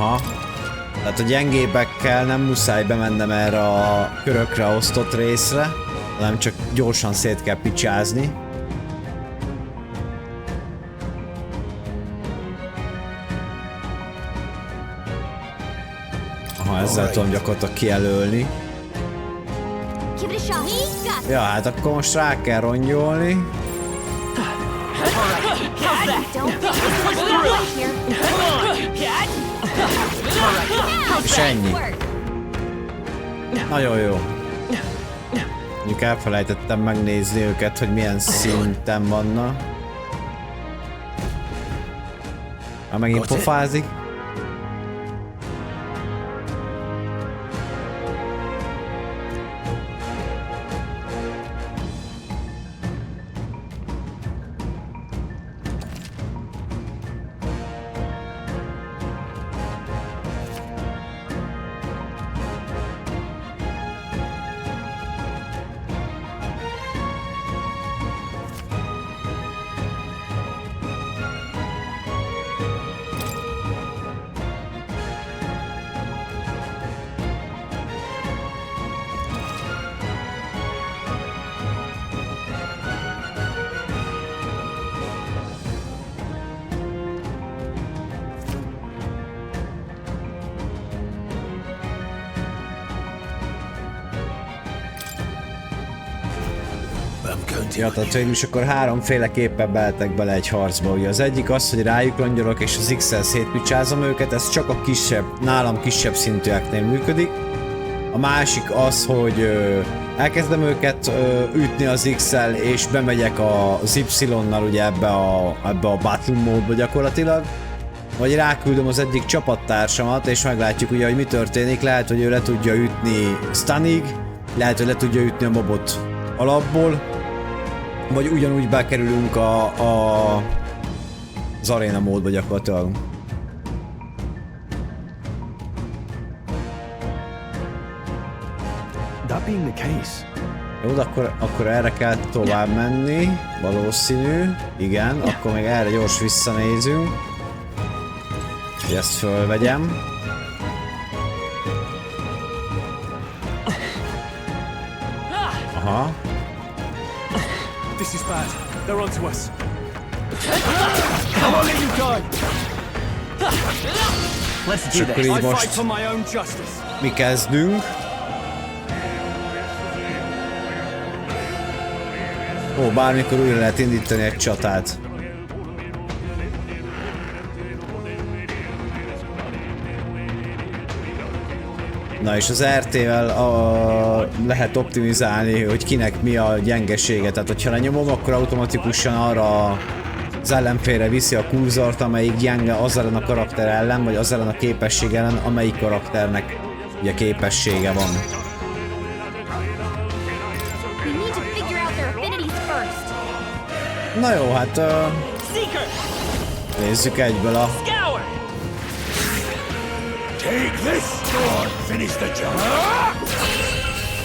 Aha. Tehát a gyengébekkel nem muszáj bemennem erre a körökre osztott részre, hanem csak gyorsan szét kell picsázni. Aha, ezzel tudom gyakorlatilag kijelölni. Ja, hát akkor most rá kell rongyolni. És ennyi. Nagyon jó. Mondjuk elfelejtettem megnézni őket, hogy milyen szinten vannak. Már megint pofázik. Ja, tehát végül is akkor háromféleképpen beletek bele egy harcba. Ugye az egyik az, hogy rájuk rongyolok és az X-el szétpicsázom őket, ez csak a kisebb, nálam kisebb szintűeknél működik. A másik az, hogy elkezdem őket ütni az X-el és bemegyek az Y-nal ugye ebbe a battle módba gyakorlatilag. Vagy ráküldöm az egyik csapattársamat és meglátjuk ugye, hogy mi történik. Lehet, hogy ő le tudja ütni stunig, lehet, hogy le tudja ütni a mobot alapból. Vagy ugyanúgy bekerülünk az aréna módba gyakorlatilag. Jó, de akkor erre kell tovább menni. Valószínű. Igen, akkor még erre gyors visszanézünk. Hogy ezt fölvegyem. Aha. This is bad. They're onto us. Come on, let you go. Let's do this. I fight for my own justice. Mi kezdünk. Ó, bármikor újra lehet indítani egy csatát. Na és az RT-vel lehet optimizálni, hogy kinek mi a gyengesége. Tehát hogyha lenyomom, akkor automatikusan arra az ellenfélre viszi a kurzort, amelyik gyenge az ellen a karakter ellen, vagy az ellen a képesség ellen, amelyik karakternek ugye képessége van. Na jó, hát nézzük egyből a...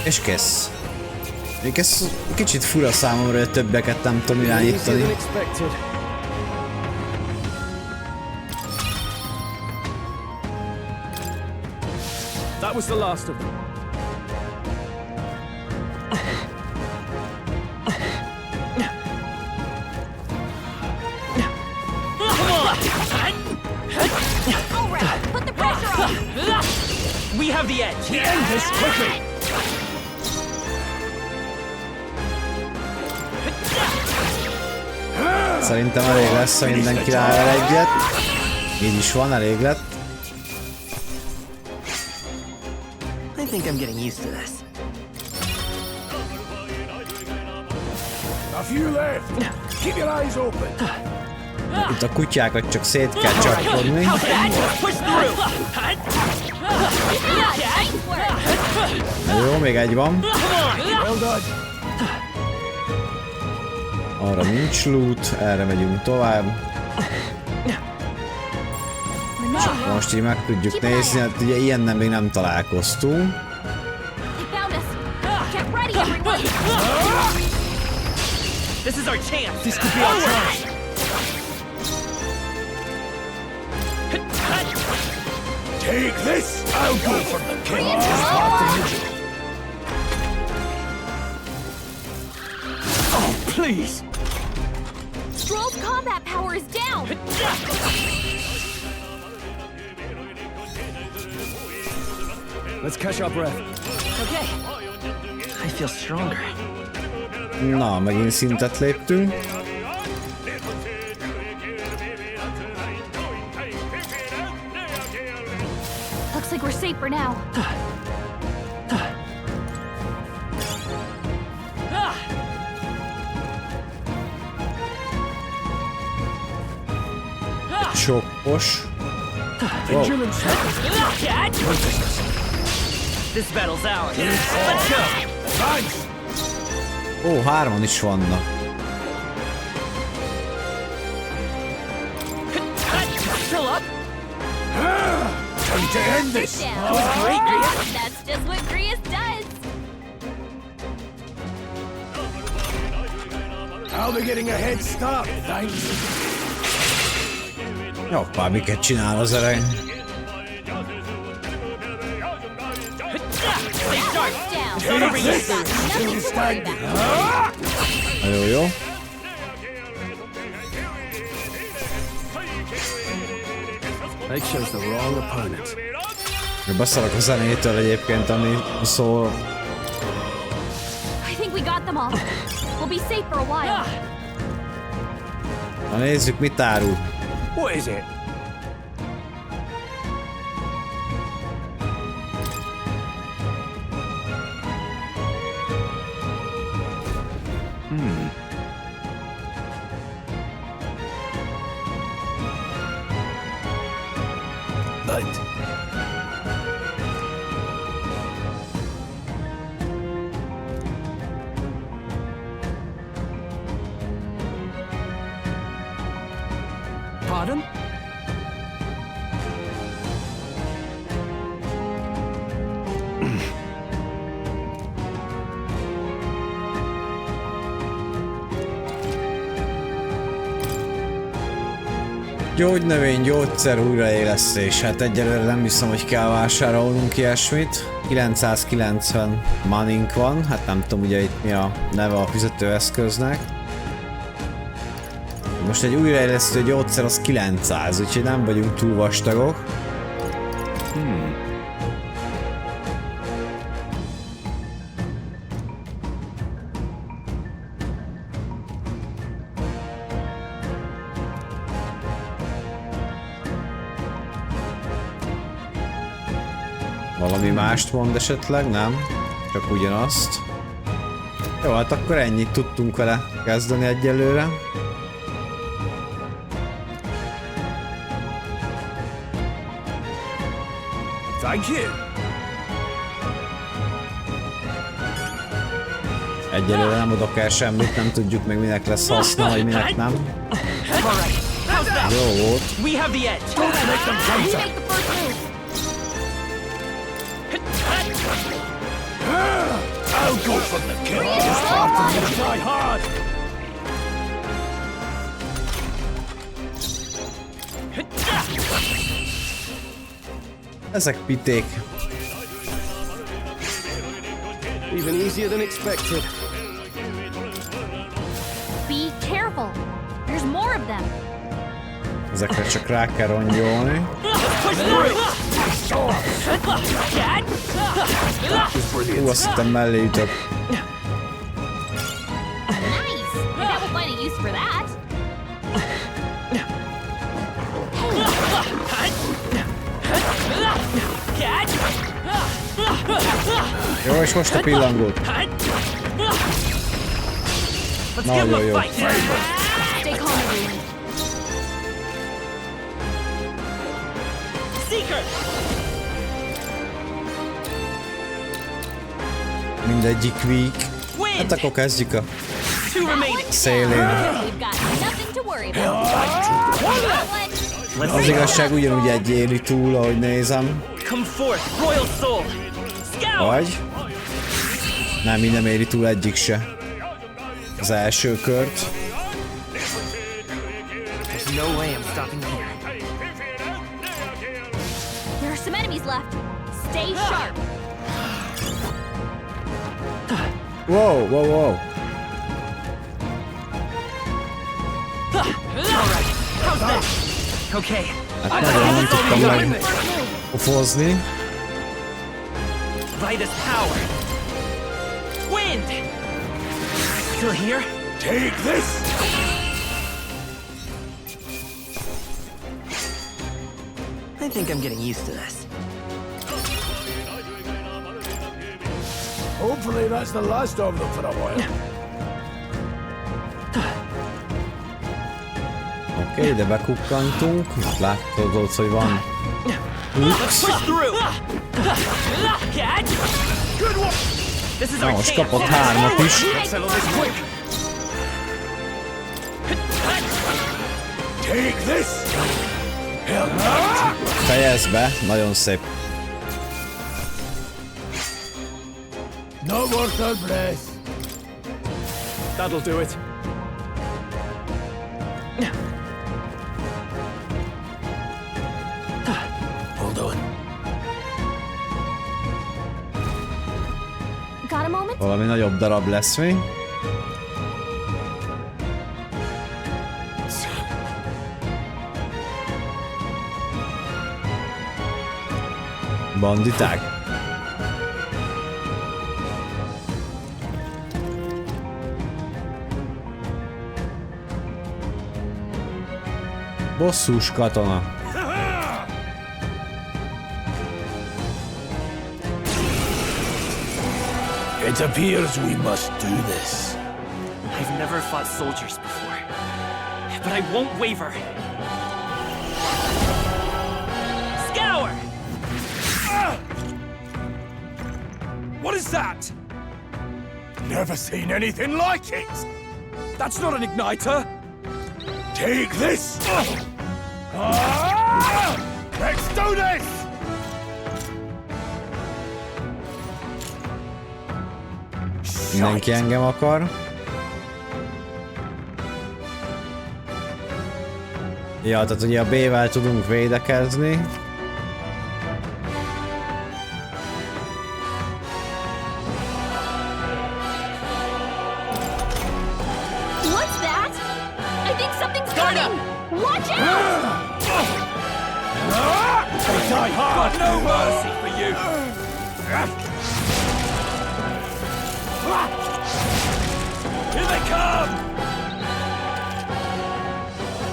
És kész. Még ez kicsit fura számomra, hogy a többeket nem tudom irányítani. That was the last of them. We have the edge. We end this quickly. Szerintem elég lesz, ha mindenki rável egyet. Így is van, elég lett. think I'm getting used to this. A few left. Keep your eyes open. Itt a kutyákat csak szét kell csapkodni. Jó, még egy van. Arra nincs loot, erre megyünk tovább. Csak most így meg tudjuk nézni, hát ugye ilyennel még nem találkoztunk. This is our chance. This could be our chance. Take this. I'll go from the king. Oh, please. Stroll's combat power is down. Let's catch our breath. Okay. I feel stronger. Na, megint szintet léptünk. Looks like we're safe for now. Csoppos. Wow. This battle's ours. Let's go. Ó, 3-an is vannak. Still up? Time to end this. That was great, Grius. That's just what Grius does. I'll be getting a head start, thanks. Hoppá, miket csinál az erej? Jó, jó. They chose the wrong opponent. Beszarok a zenétől egyébként, ami szól. I think we got them all. We'll be safe for a while. Na nézzük, mit árul. What is it? But Pardon? Gyógynövény, gyógyszer, újraélesztés. Hát egyelőre nem hiszem, hogy kell vásárolnunk ilyesmit. 990 manink van, hát nem tudom ugye itt mi a neve a fizetőeszköznek. Most egy újraélesztő gyógyszer az 900, úgyhogy nem vagyunk túl vastagok. Valami mást mond esetleg, nem? Csak ugyanazt. Jó, hát akkor ennyit tudtunk vele kezdeni egyelőre. thank you. Egyelőre nem adok el semmit, nem tudjuk még minek lesz haszna, vagy minek nem. Jó volt. We have the edge. Make them counter. I'll go from the kill. Just far from you. Try hard. Ezek piték. Even easier than expected. Be careful. There's more of them. Ezekre csak rá kell rongyolni. Hú, azt hittem mellé ütök. Nice. I bet we'll find a use for that. Jó, és most a pillangót. Nagyon jó. Stay calm, everyone. Seeker! Mindegyik weak. Hát akkor kezdjük a szélén. Az igazság ugyanúgy egy éli túl, ahogy nézem. Vagy? Nem, így nem éri túl egyik se. Az első kört. There are some enemies left. Stay sharp. Wow, wow, wow. Hát nagyon nem tudtam meg ufozni. Vitus power. Wind. Still here? Take this. I think I'm getting used to this. Hopefully that's the last of them for a while. Oké, de bekukkantunk. Láttad ott, hogy van. Na, most kapott 3-at is. Fejezd be, nagyon szép. No more third breath. That'll do it. Hold on. Got a moment? Valami nagyobb darab lesz mi. Banditák. Bosszús katona. It appears we must do this. I've never fought soldiers before, but I won't waver. Scour! What is that? Never seen anything like it. That's not an igniter. Take this! Let's do this! Mindenki engem akar. Ja, tehát ugye a B-vel tudunk védekezni. What's that? I think something's coming! Watch out! Die hard! Got no mercy for you! Here they come!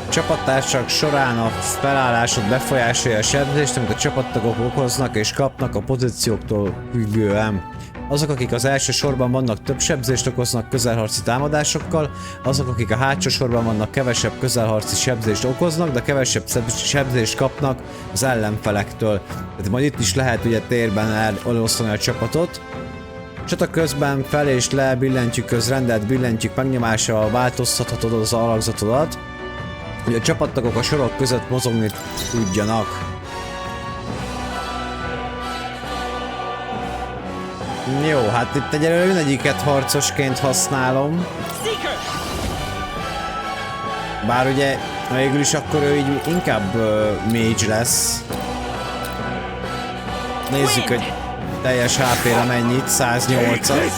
Csapattársak során a felállásod befolyásolja a sebzést, amit a csapattagok okoznak és kapnak a pozícióktól függően. Azok, akik az első sorban vannak, több sebzést okoznak közelharci támadásokkal, azok, akik a hátsó sorban vannak, kevesebb közelharci sebzést okoznak, de kevesebb sebzést kapnak az ellenfelektől. Tehát majd itt is lehet ugye térben elosztani a csapatot. Csata közben fel és le billentyűk közrendet, billentyűk megnyomással változtathatod az alakzatodat, hogy a csapattagok a sorok között mozogni tudjanak. Jó, hát itt egyelőre mindegyiket harcosként használom. Bár ugye végül is akkor ő így inkább mage lesz. Nézzük, hogy teljes HP-re mennyit, 108-at.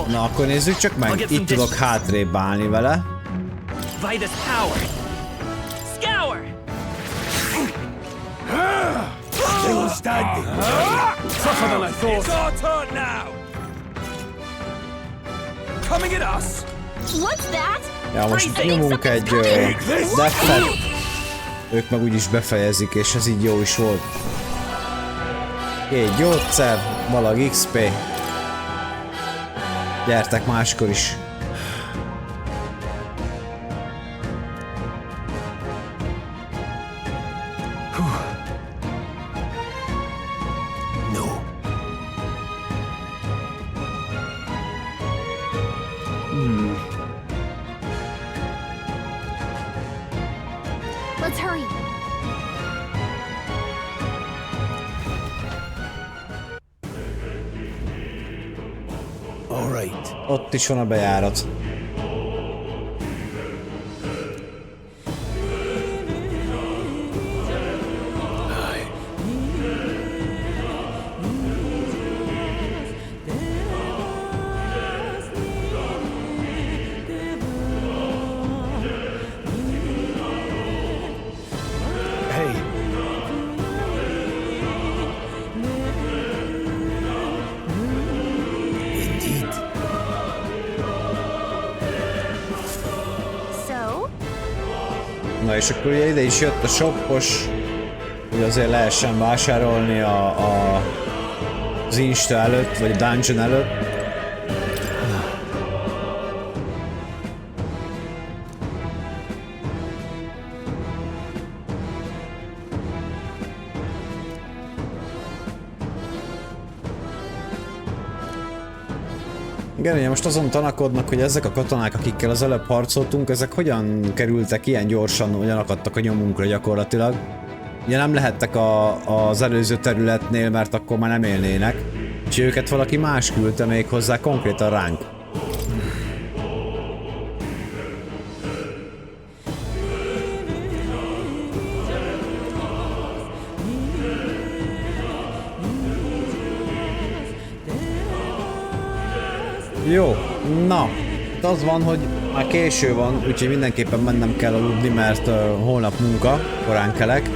Na akkor nézzük csak meg, itt tudok hátrébb állni vele. Vitus power. Scour. Still standing. Tougher than I thought. It's our turn now. Coming at us. Ja, most nyomunk egy death-et. Ők meg úgyis befejezik, és ez így jó is volt. 2 gyógyszer, valag XP. Gyertek máskor is. Let's hurry. All right. Ott is van a bejárat. Na és akkor ugye ide is jött a shopos, hogy azért lehessen vásárolni az Insta előtt, vagy a Dungeon előtt. Igen, ugye most azon tanakodnak, hogy ezek a katonák, akikkel az előbb harcoltunk, ezek hogyan kerültek ilyen gyorsan, hogyan akadtak a nyomunkra gyakorlatilag. Ugye nem lehettek az előző területnél, mert akkor már nem élnének. És őket valaki más küldte még hozzá konkrétan ránk. Jó, na, az van, hogy már késő van, úgyhogy mindenképpen mennem kell aludni, mert holnap munka, korán kelek.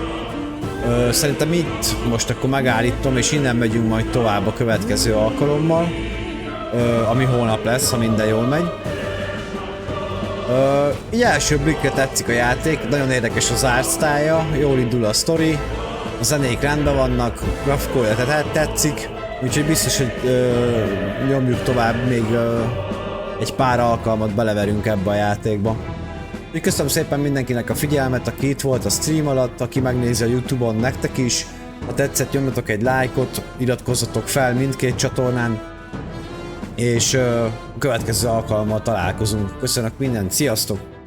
Szerintem itt most akkor megállítom, és innen megyünk majd tovább a következő alkalommal, ami holnap lesz, ha minden jól megy. Így első blikre tetszik a játék, nagyon érdekes az artstyle-ja, jól indul a sztori, a zenék rendben vannak, grafikója tetszik. Úgyhogy biztos, hogy nyomjuk tovább, még egy pár alkalmat beleverünk ebbe a játékba. Úgy köszönöm szépen mindenkinek a figyelmet, aki itt volt a stream alatt, aki megnézi a YouTube-on, nektek is. Ha tetszett, nyomjatok egy lájkot, iratkozzatok fel mindkét csatornán, és a következő alkalommal találkozunk. Köszönök mindent, sziasztok!